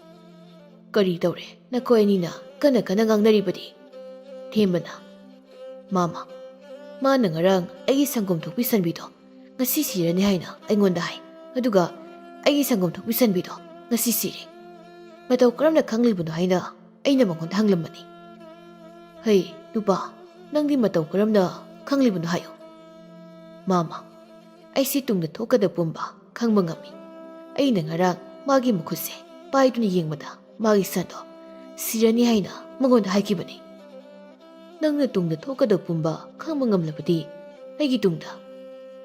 ꯀꯔꯤ ꯇꯧꯔꯦ ꯅꯈꯣꯏ ꯑꯅꯤꯅ ꯀꯟꯅ ꯀꯟꯅ ꯉꯥꯡꯅꯔꯤꯕꯗꯤ? ꯊꯦꯝꯕꯅ, ꯃꯥꯃ, ꯃꯥꯅ ꯉꯔꯥꯡ ꯑꯩꯒꯤ ꯁꯪꯒꯣꯝ ꯊꯣꯛꯄꯤ ꯁꯟꯕꯤꯗꯣ ꯉꯁꯤ ꯁꯤꯔꯅꯤ ꯍꯥꯏꯅ ꯑꯩꯉꯣꯟꯗ ꯍꯥꯏ꯫ ꯑꯗꯨꯒ ꯑꯩꯒꯤ ꯁꯪꯒꯣꯝ ꯊꯣꯛꯄꯤ ꯁꯟꯕꯤꯗꯣ ꯉꯁꯤ ꯁꯤꯔꯦ꯫ ꯃꯇꯧ ꯀꯔꯝꯅ ꯈꯪꯂꯤꯕꯅꯣ ꯍꯥꯏꯅ ꯑꯩꯅ ꯃꯉꯣꯟꯗ ꯍꯪꯂꯝꯕꯅꯤ꯫ ꯍꯩ ꯅꯨꯄꯥ, ꯅꯪꯗꯤ ꯃꯇꯧ ꯀꯔꯝꯅ ꯈꯪꯂꯤꯕꯅꯣ ꯍꯥꯏꯌꯨ꯫ ꯃꯥꯃ, ꯑꯩꯁꯤ ꯇꯨꯡꯗ ꯊꯣꯛꯀꯗꯕ ꯄꯨꯝꯕ ꯈꯪꯕ ꯉꯝꯃꯤ꯫ ꯑꯩꯅ ꯉꯔꯥꯡ ꯃꯥꯒꯤ ꯃꯈꯨꯠꯁꯦ ꯄꯥꯏꯗꯨꯅ ꯌꯦꯡꯕꯗ ꯃꯥꯒꯤ ꯁꯟꯗꯣ ꯁꯤꯔꯅꯤ ꯍꯥꯏꯅ ꯃꯉꯣꯟꯗ ꯍꯥꯏꯈꯤꯕꯅꯤ꯫ ꯅꯪꯅ ꯇꯨꯡꯗ ꯊꯣꯛꯀꯗꯕ ꯄꯨꯝꯕ ꯈꯪꯕ ꯉꯝꯂꯕꯗꯤ ꯑꯩꯒꯤ ꯇꯨꯡꯗ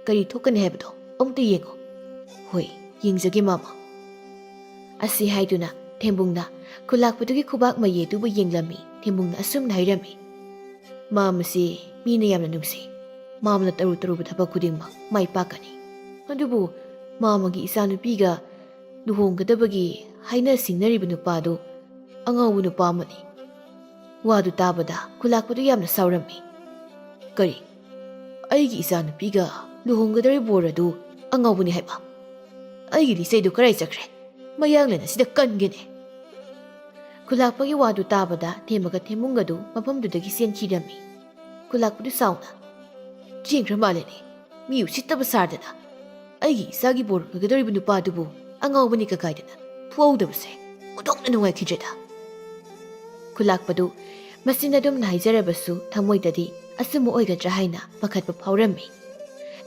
ꯀꯔꯤ ꯊꯣꯛꯀꯅꯤ ꯍꯥꯏꯕꯗꯣ ꯑꯃꯨꯛꯇ ꯌꯦꯡꯉꯨ꯫ ꯍꯣꯏ, ꯌꯦꯡꯖꯒꯦ ꯃꯥꯃ꯫ ꯑꯁꯤ ꯍꯥꯏꯗꯨꯅ ꯊꯦꯝꯕꯨꯡꯅ ꯈꯨꯂꯥꯛꯄꯗꯨꯒꯤ ꯈꯨꯕꯥꯛ ꯃꯌꯦꯗꯨꯕꯨ ꯌꯦꯡꯂꯝꯃꯤ꯫ ꯊꯦꯝꯕꯨꯡꯅ ꯑꯁꯨꯝꯅ ꯍꯥꯏꯔꯝꯃꯤ, ꯃꯥꯃꯁꯤ ꯃꯤꯅ ꯌꯥꯝꯅ ꯅꯨꯡꯁꯤ꯫ ꯃꯥꯃꯅ ꯇꯧꯔꯨꯕ ꯊꯕꯛ ꯈꯨꯗꯤꯡꯃꯛ ꯃꯥꯏ ꯄꯥꯛꯀꯅꯤ꯫ ꯑꯗꯨꯕꯨ ꯃꯥꯃꯒꯤ ꯏꯆꯥꯅꯨꯄꯤꯒ ꯂꯨꯍꯣꯡꯒꯗꯕꯒꯤ ꯍꯥꯏꯅ ꯁꯤꯡꯅꯔꯤꯕ ꯅꯨꯄꯥꯗꯨ ꯑꯉꯥꯎꯕ ꯅꯨꯄꯥ ꯑꯃꯅꯤ꯫ ꯋꯥꯗꯨ ꯇꯥꯕꯗ ꯈꯨꯂꯥꯛꯄꯗꯨ ꯌꯥꯝꯅ ꯁꯥꯎꯔꯝꯃꯤ꯫ ꯀꯔꯤ? ꯑꯩꯒꯤ ꯏꯆꯥꯅꯨꯄꯤꯒ ꯂꯨꯍꯣꯡꯒꯗꯧꯔꯤꯕ ꯕꯣꯔ ꯑꯗꯨ ꯑꯉꯥꯎꯕꯅꯤ ꯍꯥꯏꯕ? ꯑꯩꯒꯤ ꯂꯤꯆꯩꯗꯨ ꯀꯔꯥꯏ ꯆꯠꯈ꯭ꯔꯦ? ꯃꯌꯥꯡꯂꯦꯟ ꯑꯁꯤꯗ ꯀꯟꯒꯦꯅꯦ꯫ ꯈꯨꯂꯥꯛꯄꯒꯤ ꯋꯥꯗꯨ ꯇꯥꯕꯗ ꯊꯦꯝꯕꯒ ꯊꯦꯝꯕꯨꯡꯒꯗꯨ ꯃꯐꯝꯗꯨꯗꯒꯤ ꯆꯦꯟꯈꯤꯔꯝꯃꯤ꯫ ꯈꯨꯂꯥꯛꯄꯗꯨ ꯁꯥꯎꯅ ꯆꯦꯟꯈ꯭ꯔ ꯃꯥꯜꯂꯦꯅꯦ, ꯃꯤ ꯎꯁꯤꯠꯇꯕ ꯁꯥꯔꯗꯅ꯫ ꯑꯩꯒꯤ ꯏꯆꯥꯒꯤ ꯕꯣꯔ ꯑꯣꯏꯒꯗꯧꯔꯤꯕ ꯅꯨꯄꯥꯗꯨꯕꯨ ꯑꯉꯥꯎꯕꯅꯤ ꯀꯀꯥꯏꯗꯅ ꯐꯨꯍꯧꯗꯕꯁꯦ ꯑꯣꯟꯊꯣꯛꯅ ꯅꯨꯡꯉꯥꯏꯈꯤꯗ꯭ꯔꯦꯗ꯫ ꯈꯨꯂꯥꯛꯄꯗꯨ ꯃꯆꯤꯟ ꯑꯗꯨꯝꯅ ꯍꯥꯏꯖꯔꯕꯁꯨ ꯊꯃꯣꯏꯗꯗꯤ ꯑꯆꯨꯝꯕ ꯑꯣꯏꯒꯗ꯭ꯔꯥ ꯍꯥꯏꯅ ꯄꯥꯈꯠꯄ ꯐꯥꯎꯔꯝꯃꯤ꯫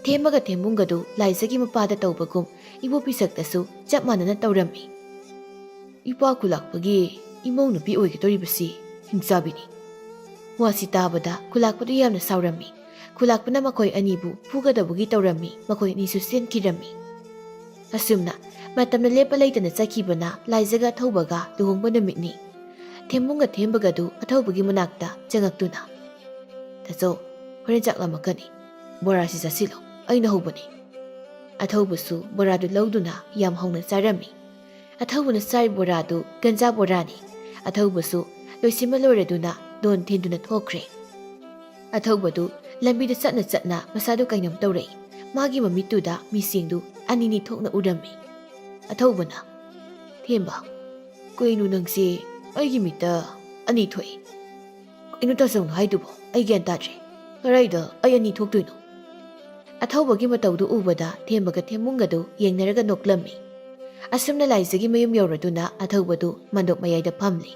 ꯊꯦꯝꯕꯒ ꯊꯦꯝꯕꯨꯡꯒꯗꯨ ꯂꯥꯏꯖꯒꯤ ꯃꯄꯥꯗ ꯇꯧꯕꯒꯨꯝ ꯏꯕꯣꯄꯤꯁꯛꯇꯁꯨ ꯆꯞ ꯃꯥꯟꯅꯅ ꯇꯧꯔꯝꯃꯤ꯫ ꯏꯄꯥ ꯈꯨꯂꯥꯛꯄꯒꯤ ꯏꯃꯧ ꯅꯨꯄꯤ ꯑꯣꯏꯒꯗꯧꯔꯤꯕꯁꯤ ꯍꯤꯡꯆꯥꯕꯤꯅꯤ꯫ ꯋꯥꯁꯤ ꯇꯥꯕꯗ ꯈꯨꯂꯥꯛꯄꯗꯨ ꯌꯥꯝꯅ ꯁꯥꯎꯔꯝꯃꯤ꯫ ꯈꯨꯂꯥꯛꯄꯅ ꯃꯈꯣꯏ ꯑꯅꯤꯕꯨ ꯐꯨꯒꯗꯧꯕꯒꯤ ꯇꯧꯔꯝꯃꯤ꯫ ꯃꯈꯣꯏ ꯑꯅꯤꯁꯨ ꯆꯦꯟꯈꯤꯔꯝꯃꯤ꯫ ꯑꯁꯨꯝꯅ ꯃꯇꯝꯅ ꯂꯦꯞꯄ ꯂꯩꯇꯅ ꯆꯠꯈꯤꯕꯅ ꯂꯥꯏꯖꯒ ꯑꯊꯧꯕꯒ ꯂꯨꯍꯣꯡꯕ ꯅꯨꯃꯤꯠꯅꯤ꯫ ꯊꯦꯝꯕꯨꯡꯒ ꯊꯦꯝꯕꯒꯗꯨ ꯑꯊꯧꯕꯒꯤ ꯃꯅꯥꯛꯇ ꯆꯪꯉꯛꯇꯨꯅ ꯇꯥꯆꯧ, ꯍꯣꯔꯦꯟ ꯆꯥꯛ ꯂꯥꯝꯃꯛꯀꯅꯤ, ꯕꯣꯔꯥꯁꯤ ꯆꯥꯁꯤꯜꯂꯣ, ꯑꯩꯅ ꯍꯧꯕꯅꯤ꯫ ꯑꯊꯧꯕꯁꯨ ꯕꯣꯔꯥꯗꯨ ꯂꯧꯗꯨꯅ ꯌꯥꯝ ꯍꯧꯅ ꯆꯥꯔꯝꯃꯤ꯫ ꯑꯊꯧꯕꯅ ꯆꯥꯔꯤꯕ ꯕꯣꯔꯥꯗꯨ ꯒꯟꯖꯥ ꯕꯣꯔꯥꯅꯤ꯫ ꯑꯊꯧꯕꯁꯨ ꯂꯣꯏꯁꯤꯟꯕ ꯂꯣꯏꯔꯗꯨꯅ ꯗꯣꯟ ꯊꯤꯟꯗꯨꯅ ꯊꯣꯛꯈ꯭ꯔꯦ꯫ ꯑꯊꯧꯕꯗꯨ ꯂꯝꯕꯤꯗ ꯆꯠꯅ ꯆꯠꯅ ꯃꯁꯥꯗꯨ ꯀꯩꯅꯣꯝ ꯇꯧꯔꯛꯏ꯫ ꯃꯥꯒꯤ ꯃꯃꯤꯠꯇꯨꯗ ꯃꯤꯁꯦꯡꯗꯨ ꯑꯅꯤꯅꯤ ꯊꯣꯛꯅ ꯎꯔꯝꯃꯤ꯫ ꯑꯊꯧꯕꯅ ꯊꯦꯝꯕ, ꯀꯩꯅꯣ ꯅꯪꯁꯦ ꯑꯩꯒꯤ ꯃꯤꯠꯇ ꯑꯅꯤ ꯊꯣꯛꯏ? ꯀꯩꯅꯣ ꯇꯥꯆꯧꯅ ꯍꯥꯏꯗꯨꯕꯣ? ꯑꯩ ꯒ꯭ꯌꯥꯟ ꯇꯥꯗ꯭ꯔꯦ, ꯀꯔꯥꯏꯗ ꯑꯩ ꯑꯅꯤ ꯊꯣꯛꯇꯣꯏꯅꯣ? ꯑꯊꯧꯕꯒꯤ ꯃꯇꯧꯗꯨ ꯎꯕꯗ ꯊꯦꯝꯕꯒ ꯊꯦꯝꯕꯨꯡꯒꯗꯨ ꯌꯦꯡꯅꯔꯒ ꯅꯣꯛꯂꯝꯃꯤ꯫ ꯑꯁꯨꯝꯅ ꯂꯥꯏꯖꯒꯤ ꯃꯌꯨꯝ ꯌꯧꯔꯗꯨꯅ ꯑꯊꯧꯕꯗꯨ ꯃꯟꯗꯣꯞ ꯃꯌꯥꯏꯗ ꯐꯝꯂꯤ꯫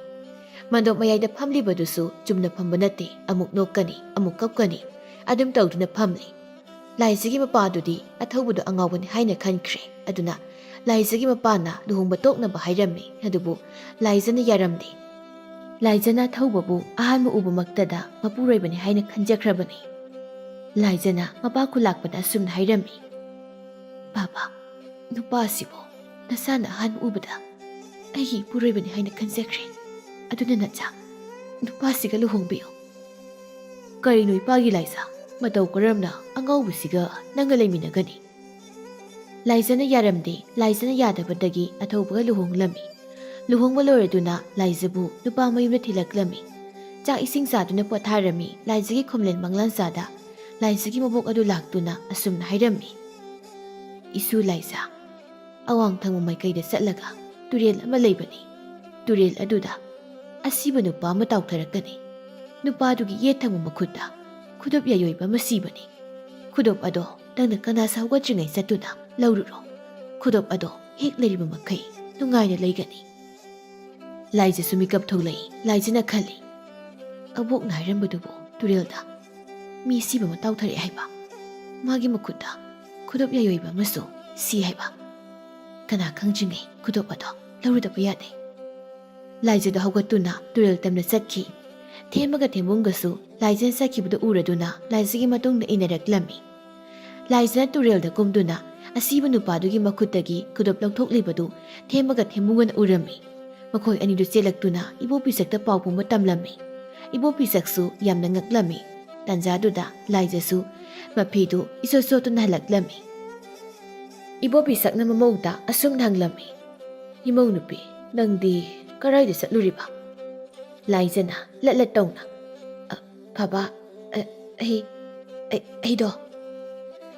ꯃꯟꯗꯣꯞ ꯃꯌꯥꯏꯗ ꯐꯝꯂꯤꯕꯗꯨꯁꯨ ꯆꯨꯝꯅ ꯐꯝꯕ ꯅꯠꯇꯦ, ꯑꯃꯨꯛ ꯅꯣꯛꯀꯅꯤ, ꯑꯃꯨꯛ ꯀꯞꯀꯅꯤ, ꯑꯗꯨꯝ ꯇꯧꯗꯨꯅ ꯐꯝꯂꯤ꯫ ꯂꯥꯏꯖꯒꯤ ꯃꯄꯥꯗꯨꯗꯤ ꯑꯊꯧꯕꯗꯨ ꯑꯉꯥꯎꯕꯅꯤ ꯍꯥꯏꯅ ꯈꯟꯈ꯭ꯔꯦ꯫ ꯑꯗꯨꯅ ꯂꯥꯏꯖꯒꯤ ꯃꯄꯥꯅ ꯂꯨꯍꯣꯡꯕ ꯇꯣꯛꯅꯕ ꯍꯥꯏꯔꯝꯃꯤ꯫ ꯑꯗꯨꯕꯨ ꯂꯥꯏꯖꯅ ꯌꯥꯔꯝꯗꯦ꯫ ꯂꯥꯏꯖꯅ ꯑꯊꯧꯕꯕꯨ ꯑꯍꯥꯟꯕ ꯎꯕꯃꯛꯇꯗ ꯃꯄꯨꯔꯣꯏꯕꯅꯤ ꯍꯥꯏꯅ ꯈꯟꯖꯈ꯭ꯔꯕꯅꯤ꯫ ꯂꯥꯏꯖꯅ ꯃꯄꯥ ꯈꯨꯂꯥꯛꯄꯗ ꯑꯁꯨꯝꯅ ꯍꯥꯏꯔꯝꯃꯤ, ꯕꯥꯕꯥ, ꯅꯨꯄꯥ ꯑꯁꯤꯕꯨ ꯅꯆꯥꯅ ꯑꯍꯥꯟꯕ ꯎꯕꯗ ꯑꯩꯒꯤ ꯏꯄꯨꯔꯣꯏꯕꯅꯤ ꯍꯥꯏꯅ ꯈꯟꯖꯈ꯭ꯔꯦ꯫ ꯑꯗꯨꯅ ꯅꯆꯥ, ꯅꯨꯄꯥꯁꯤꯒ ꯂꯨꯍꯣꯡꯕꯤꯌꯨ꯫ ꯀꯔꯤꯅꯣ ꯏꯄꯥꯒꯤ ꯂꯥꯏꯖ, ꯃꯇꯧ ꯀꯔꯝꯅ ꯑꯉꯥꯎꯕꯁꯤꯒ ꯅꯪꯒ ꯂꯩꯃꯤꯟꯅꯒꯅꯤ? ꯂꯥꯏꯖꯅ ꯌꯥꯔꯝꯗꯦ꯫ ꯂꯥꯏꯖꯅ ꯌꯥꯗꯕꯗꯒꯤ ꯑꯊꯧꯕꯒ ꯂꯨꯍꯣꯡꯂꯝꯃꯤ꯫ ꯂꯨꯍꯣꯡꯕ ꯂꯣꯏꯔꯗꯨꯅ ꯂꯥꯏꯖꯕꯨ ꯅꯨꯄꯥ ꯃꯌꯨꯝꯗ ꯊꯤꯜꯂꯛꯂꯝꯃꯤ꯫ ꯆꯥꯛ ꯏꯁꯤꯡ ꯆꯥꯗꯨꯅ ꯄꯣꯊꯥꯔꯝꯃꯤ꯫ ꯂꯥꯏꯖꯒꯤ ꯈꯨꯝꯂꯦꯟ ꯃꯪꯂꯥꯟꯆꯥꯗ ꯂꯥꯏꯖꯒꯤ ꯃꯕꯣꯛ ꯑꯗꯨ ꯂꯥꯛꯇꯨꯅ ꯑꯁꯨꯝꯅ ꯍꯥꯏꯔꯝꯃꯤ, ꯏꯁꯨ ꯂꯥꯏꯖ, ꯑꯋꯥꯡ ꯊꯪꯕ ꯃꯥꯏꯀꯩꯗ ꯆꯠꯂꯒ ꯇꯨꯔꯦꯜ ꯑꯃ ꯂꯩꯕꯅꯤ꯫ ꯇꯨꯔꯦꯜ ꯑꯗꯨꯗ ꯑꯁꯤꯕ ꯅꯨꯄꯥ ꯑꯃ ꯇꯥꯎꯊꯔꯛꯀꯅꯤ꯫ ꯅꯨꯄꯥꯗꯨꯒꯤ ꯌꯦꯠ ꯊꯪꯕ ꯃꯈꯨꯠꯇ ꯈꯨꯗꯣꯞ ꯌꯥꯏꯑꯣꯏꯕ ꯑꯃ ꯁꯤꯕꯅꯤ꯫ ꯈꯨꯗꯣꯞ ꯑꯗꯣ ꯅꯪꯅ ꯀꯅꯥꯁ ꯍꯧꯒꯠꯇ꯭ꯔꯤꯉꯩ ꯆꯠꯇꯨꯅ ꯂꯧꯔꯨꯔꯣ꯫ ꯈꯨꯗꯣꯞ ꯑꯗꯣ ꯍꯦꯛ ꯂꯩꯔꯤꯕ ꯃꯈꯩ ꯅꯨꯡꯉꯥꯏꯅ ꯂꯩꯒꯅꯤ꯫ ꯂꯥꯏꯖꯁꯨ ꯃꯤꯀꯞ ꯊꯣꯛꯂꯛꯏ꯫ ꯂꯥꯏꯖꯅ ꯈꯜꯂꯤ, ꯑꯕꯣꯛꯅ ꯍꯥꯏꯔꯝꯕꯗꯨꯕꯨ ꯇꯨꯔꯦꯜꯗ ꯃꯤ ꯁꯤꯕ ꯑꯃ ꯇꯥꯎꯊꯔꯛꯑꯦ ꯍꯥꯏꯕ, ꯃꯥꯒꯤ ꯃꯈꯨꯠꯇ ꯈꯨꯗꯣꯞ ꯌꯥꯏꯑꯣꯏꯕ ꯑꯃꯁꯨ ꯁꯤ ꯍꯥꯏꯕ꯫ ꯀꯅꯥ ꯈꯪꯗ꯭ꯔꯤꯉꯩ ꯈꯨꯗꯣꯞ ꯑꯗꯣ ꯂꯧꯔꯨꯗꯕ ꯌꯥꯗꯦ꯫ ꯂꯥꯏꯖꯗ ꯍꯧꯒꯠꯇꯨꯅ ꯇꯨꯔꯦꯜ ꯇꯝꯅ ꯆꯠꯈꯤ꯫ ꯊꯦꯝꯕꯒ ꯊꯦꯝꯕꯨꯡꯒꯁꯨ ꯂꯥꯏꯖꯅ ꯆꯠꯈꯤꯕꯗꯨ ꯎꯔꯗꯨꯅ ꯂꯥꯏꯖꯒꯤ ꯃꯇꯨꯡꯗ ꯏꯟꯅꯔꯛꯂꯝꯃꯤ꯫ ꯂꯥꯏꯖꯅ ꯇꯨꯔꯦꯜꯗ ꯀꯨꯝꯗꯨꯅ ꯑꯁꯤꯕ ꯅꯨꯄꯥꯗꯨꯒꯤ ꯃꯈꯨꯠꯇꯒꯤ ꯈꯨꯗꯣꯞ ꯂꯧꯊꯣꯛꯂꯤꯕꯗꯨ ꯊꯦꯝꯕꯒ ꯊꯦꯝꯕꯨꯡꯒꯅ ꯎꯔꯝꯃꯤ꯫ ꯃꯈꯣꯏ ꯑꯅꯤꯗꯨ ꯆꯦꯜꯂꯛꯇꯨꯅ ꯏꯕꯣꯄꯤꯁꯛꯇ ꯄꯥꯎ ꯄꯨꯝꯕ ꯇꯝꯂꯝꯃꯤ꯫ ꯏꯕꯣꯄꯤꯁꯛꯁꯨ ꯌꯥꯝꯅ ꯉꯛꯂꯝꯃꯤ꯫ ꯇꯥꯟꯖꯥꯗꯨꯗ ꯂꯥꯏꯖꯁꯨ ꯃꯐꯤꯗꯨ ꯏꯆꯣꯠ ꯆꯣꯠꯇꯨꯅ ꯍꯜꯂꯛꯂꯝꯃꯤ꯫ ꯏꯕꯣꯄꯤꯁꯛꯅ ꯃꯃꯧꯗ ꯑꯁꯨꯝꯅ ꯍꯪꯂꯝꯃꯤ, ꯏꯃꯧ ꯅꯨꯄꯤ, ꯅꯪꯗꯤ ꯀꯔꯥꯏꯗ ꯆꯠꯂꯨꯔꯤꯕ? ꯂꯥꯏꯖꯅ ꯂꯠꯂꯠ ꯇꯧꯅ, ꯕꯥꯕꯥ, ꯑꯩꯗꯣ꯫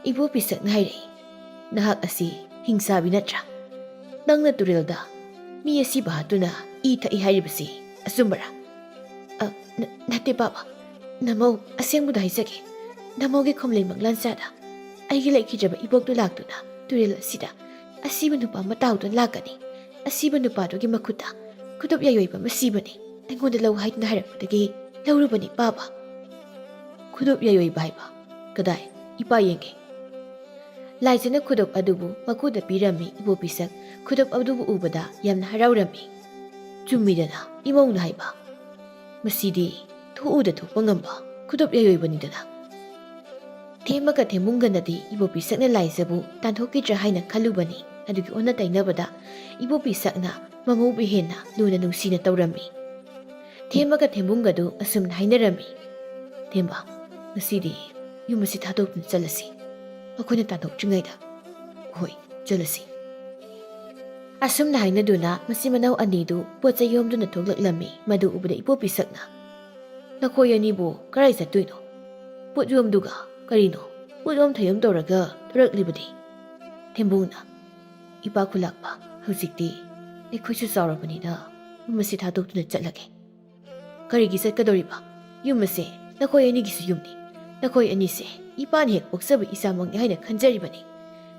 ꯏꯕꯣꯄꯤꯁꯛꯅ ꯍꯥꯏꯔꯛꯏ, ꯅꯍꯥꯛ ꯑꯁꯤ ꯍꯤꯡꯆꯥꯕꯤ ꯅꯠꯇ꯭ꯔꯥ? ꯅꯪꯅ ꯇꯨꯔꯦꯜꯗ ꯃꯤ ꯑꯁꯤꯕ ꯍꯥꯠꯇꯨꯅ ꯏ ꯊꯛꯏ ꯍꯥꯏꯔꯤꯕꯁꯤ ꯑꯆꯨꯝꯕꯔꯥ? ꯅꯠꯇꯦ ꯕꯥꯕꯥ, ꯅꯃꯧ ꯑꯁꯦꯡꯕꯗ ꯍꯥꯏꯖꯒꯦ꯫ ꯅꯃꯧꯒꯤ ꯈꯨꯝꯂꯦꯟ ꯃꯪꯂꯥꯟꯆꯥꯗ ꯑꯩꯒꯤ ꯂꯩꯈꯤꯗ꯭ꯔꯕ ꯏꯕꯣꯛꯇꯨ ꯂꯥꯛꯇꯨꯅ ꯇꯨꯔꯦꯜ ꯑꯁꯤꯗ ꯑꯁꯤꯕ ꯅꯨꯄꯥ ꯑꯃ ꯇꯥꯎꯗꯨꯅ ꯂꯥꯛꯀꯅꯤ꯫ ꯑꯁꯤꯕ ꯅꯨꯄꯥꯗꯨꯒꯤ ꯃꯈꯨꯠꯇ ꯈꯨꯗꯣꯞ ꯌꯥꯏꯑꯣꯏꯕ ꯑꯃ ꯁꯤꯕꯅꯤ꯫ ꯑꯩꯉꯣꯟꯗ ꯂꯧ ꯍꯥꯏꯗꯨꯅ ꯍꯥꯏꯔꯛꯄꯗꯒꯤ ꯂꯧꯔꯨꯕꯅꯤ ꯕꯥꯕꯥ꯫ ꯈꯨꯗꯣꯞ ꯌꯥꯏꯑꯣꯏꯕ ꯍꯥꯏꯕ? ꯀꯗꯥꯏ? ꯏꯄꯥ ꯌꯦꯡꯒꯦ꯫ ꯂꯥꯏꯖꯅ ꯈꯨꯗꯣꯞ ꯑꯗꯨꯕꯨ ꯃꯀꯨꯗ ꯄꯤꯔꯝꯃꯤ꯫ ꯏꯕꯣꯄꯤꯁꯛ ꯈꯨꯗꯣꯞ ꯑꯗꯨꯕꯨ ꯎꯕꯗ ꯌꯥꯝꯅ ꯍꯔꯥꯎꯔꯝꯃꯤ꯫ ꯆꯨꯝꯃꯤꯗꯅ ꯏꯃꯧꯅ ꯍꯥꯏꯕ, ꯃꯁꯤꯗꯤ ꯊꯣꯛꯎꯗ ꯊꯣꯛꯄ ꯉꯝꯕ ꯈꯨꯗꯣꯞ ꯌꯥꯏꯑꯣꯏꯕꯅꯤꯗꯅ꯫ ꯊꯦꯝꯕꯒ ꯊꯦꯝꯕꯨꯡꯒꯅꯗꯤ ꯏꯕꯣꯄꯤꯁꯛꯅ ꯂꯥꯏꯖꯕꯨ ꯇꯥꯟꯊꯣꯛꯈꯤꯗ꯭ꯔꯥ ꯍꯥꯏꯅ ꯈꯜꯂꯨꯕꯅꯤ꯫ ꯑꯗꯨꯒꯤ ꯑꯣꯟꯅ ꯇꯩꯅꯕꯗ ꯏꯕꯣꯄꯤꯁꯛꯅ ꯃꯃꯧꯕꯨ ꯍꯦꯟꯅ ꯂꯨꯅ ꯅꯨꯡꯁꯤꯅ ꯇꯧꯔꯝꯃꯤ꯫ ꯊꯦꯝꯕꯒ ꯊꯦꯝꯕꯨꯡꯒꯗꯨ ꯑꯁꯨꯝꯅ ꯍꯥꯏꯅꯔꯝꯃꯤ, ꯊꯦꯝꯕ, ꯉꯁꯤꯗꯤ ꯌꯨꯝ ꯑꯁꯤ ꯊꯥꯗꯣꯛꯇꯨꯅ ꯆꯠꯂꯁꯤ, ꯑꯩꯈꯣꯏꯅ ꯇꯥꯟꯊꯣꯛꯇ꯭ꯔꯤꯉꯩꯗ꯫ ꯍꯣꯏ, ꯆꯠꯂꯁꯤ꯫ ꯑꯁꯨꯝꯅ ꯍꯥꯏꯅꯗꯨꯅ ꯃꯆꯤꯟ ꯃꯅꯥꯎ ꯑꯅꯤꯗꯨ ꯄꯣꯠ ꯆꯩ ꯌꯣꯝꯗꯨꯅ ꯊꯣꯛꯂꯛꯂꯝꯃꯤ꯫ ꯃꯗꯨ ꯎꯕꯗ ꯏꯕꯣꯄꯤꯁꯛꯅ, ꯅꯈꯣꯏ ꯑꯅꯤꯕꯨ ꯀꯔꯥꯏ ꯆꯠꯇꯣꯏꯅꯣ? ꯄꯣꯠꯌꯣꯝꯗꯨꯒ ꯀꯔꯤꯅꯣ ꯄꯣꯠꯌꯣꯝ ꯊꯩꯌꯣꯝ ꯇꯧꯔꯒ ꯊꯣꯔꯛꯂꯤꯕꯗꯤ? ꯊꯦꯝꯕꯨꯡꯅ ꯏꯄꯥ ꯈꯨꯂꯥꯛꯄ ꯍꯧꯖꯤꯛꯇꯤ ꯑꯩꯈꯣꯏꯁꯨ ꯆꯥꯎꯔꯕꯅꯤꯅ ꯌꯨꯝ ꯑꯁꯤ ꯊꯥꯗꯣꯛꯇꯨꯅ ꯆꯠꯂꯒꯦ꯫ ꯀꯔꯤꯒꯤ ꯆꯠꯀꯗꯧꯔꯤꯕ? ꯌꯨꯝ ꯑꯁꯦ ꯅꯈꯣꯏ ꯑꯅꯤꯒꯤꯁꯨ ꯌꯨꯝꯅꯤ꯫ ꯅꯈꯣꯏ ꯑꯅꯤꯁꯦ ꯏꯄꯥꯅ ꯍꯦꯛ ꯄꯣꯛꯆꯕ ꯏꯆꯥꯃꯛꯅꯤ ꯍꯥꯏꯅ ꯈꯟꯖꯔꯤꯕꯅꯤ꯫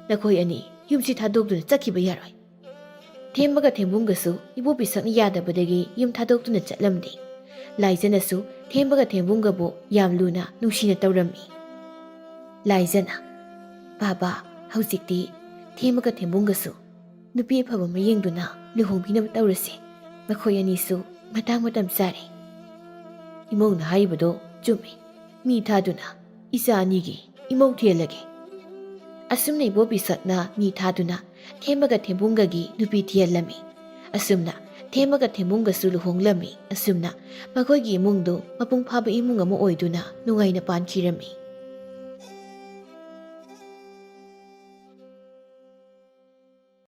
ꯅꯈꯣꯏ ꯑꯅꯤ ꯌꯨꯝꯁꯤ ꯊꯥꯗꯣꯛꯇꯨꯅ ꯆꯠꯈꯤꯕ ꯌꯥꯔꯣꯏ꯫ ꯊꯦꯝꯕꯒ ꯊꯦꯝꯕꯨꯡꯒꯁꯨ ꯏꯕꯣꯄꯤꯁꯛꯅ ꯌꯥꯗꯕꯗꯒꯤ ꯌꯨꯝ ꯊꯥꯗꯣꯛꯇꯨꯅ ꯆꯠꯂꯝꯗꯦ꯫ ꯂꯥꯏꯖꯅꯁꯨ ꯊꯦꯝꯕꯒ ꯊꯦꯝꯕꯨꯡꯒꯕꯨ ꯌꯥꯝ ꯂꯨꯅ ꯅꯨꯡꯁꯤꯅ ꯇꯧꯔꯝꯃꯤ꯫ ꯂꯥꯏꯖꯅ ꯕꯥꯕꯥ ꯍꯧꯖꯤꯛꯇꯤ ꯊꯦꯝꯕꯒ ꯊꯦꯝꯕꯨꯡꯒꯁꯨ ꯅꯨꯄꯤ ꯑꯐꯕ ꯑꯃ ꯌꯦꯡꯗꯨꯅ ꯂꯨꯍꯣꯡꯕꯤꯅꯕ ꯇꯧꯔꯁꯦ꯫ ꯃꯈꯣꯏ ꯑꯅꯤꯁꯨ ꯃꯇꯥꯡ ꯃꯇꯝ ꯆꯥꯔꯦ꯫ ꯏꯃꯧꯅ ꯍꯥꯏꯔꯤꯕꯗꯣ ꯆꯨꯝꯃꯤ꯫ ꯃꯤ ꯊꯥꯗꯨꯅ ꯏꯆꯥ ꯑꯅꯤꯒꯤ ꯏꯃꯧ ꯊꯤꯍꯜꯂꯒꯦ꯫ ꯑꯁꯨꯝꯅ ꯏꯕꯣꯄꯤꯁꯛꯅ ꯃꯤ ꯊꯥꯗꯨꯅ ꯊꯦꯝꯕꯒ ꯊꯦꯝꯕꯨꯡꯒꯒꯤ ꯅꯨꯄꯤ ꯊꯤꯍꯜꯂꯝꯃꯤ꯫ ꯑꯁꯨꯝꯅ ꯊꯦꯝꯕꯒ ꯊꯦꯝꯕꯨꯡꯒꯁꯨ ꯂꯨꯍꯣꯡꯂꯝꯃꯤ꯫ ꯑꯁꯨꯝꯅ ꯃꯈꯣꯏꯒꯤ ꯏꯃꯨꯡꯗꯨ ꯃꯄꯨꯡ ꯐꯥꯕ ꯏꯃꯨꯡ ꯑꯃ ꯑꯣꯏꯗꯨꯅ ꯅꯨꯡꯉꯥꯏꯅ ꯄꯥꯟꯈꯤꯔꯝꯃꯤ꯫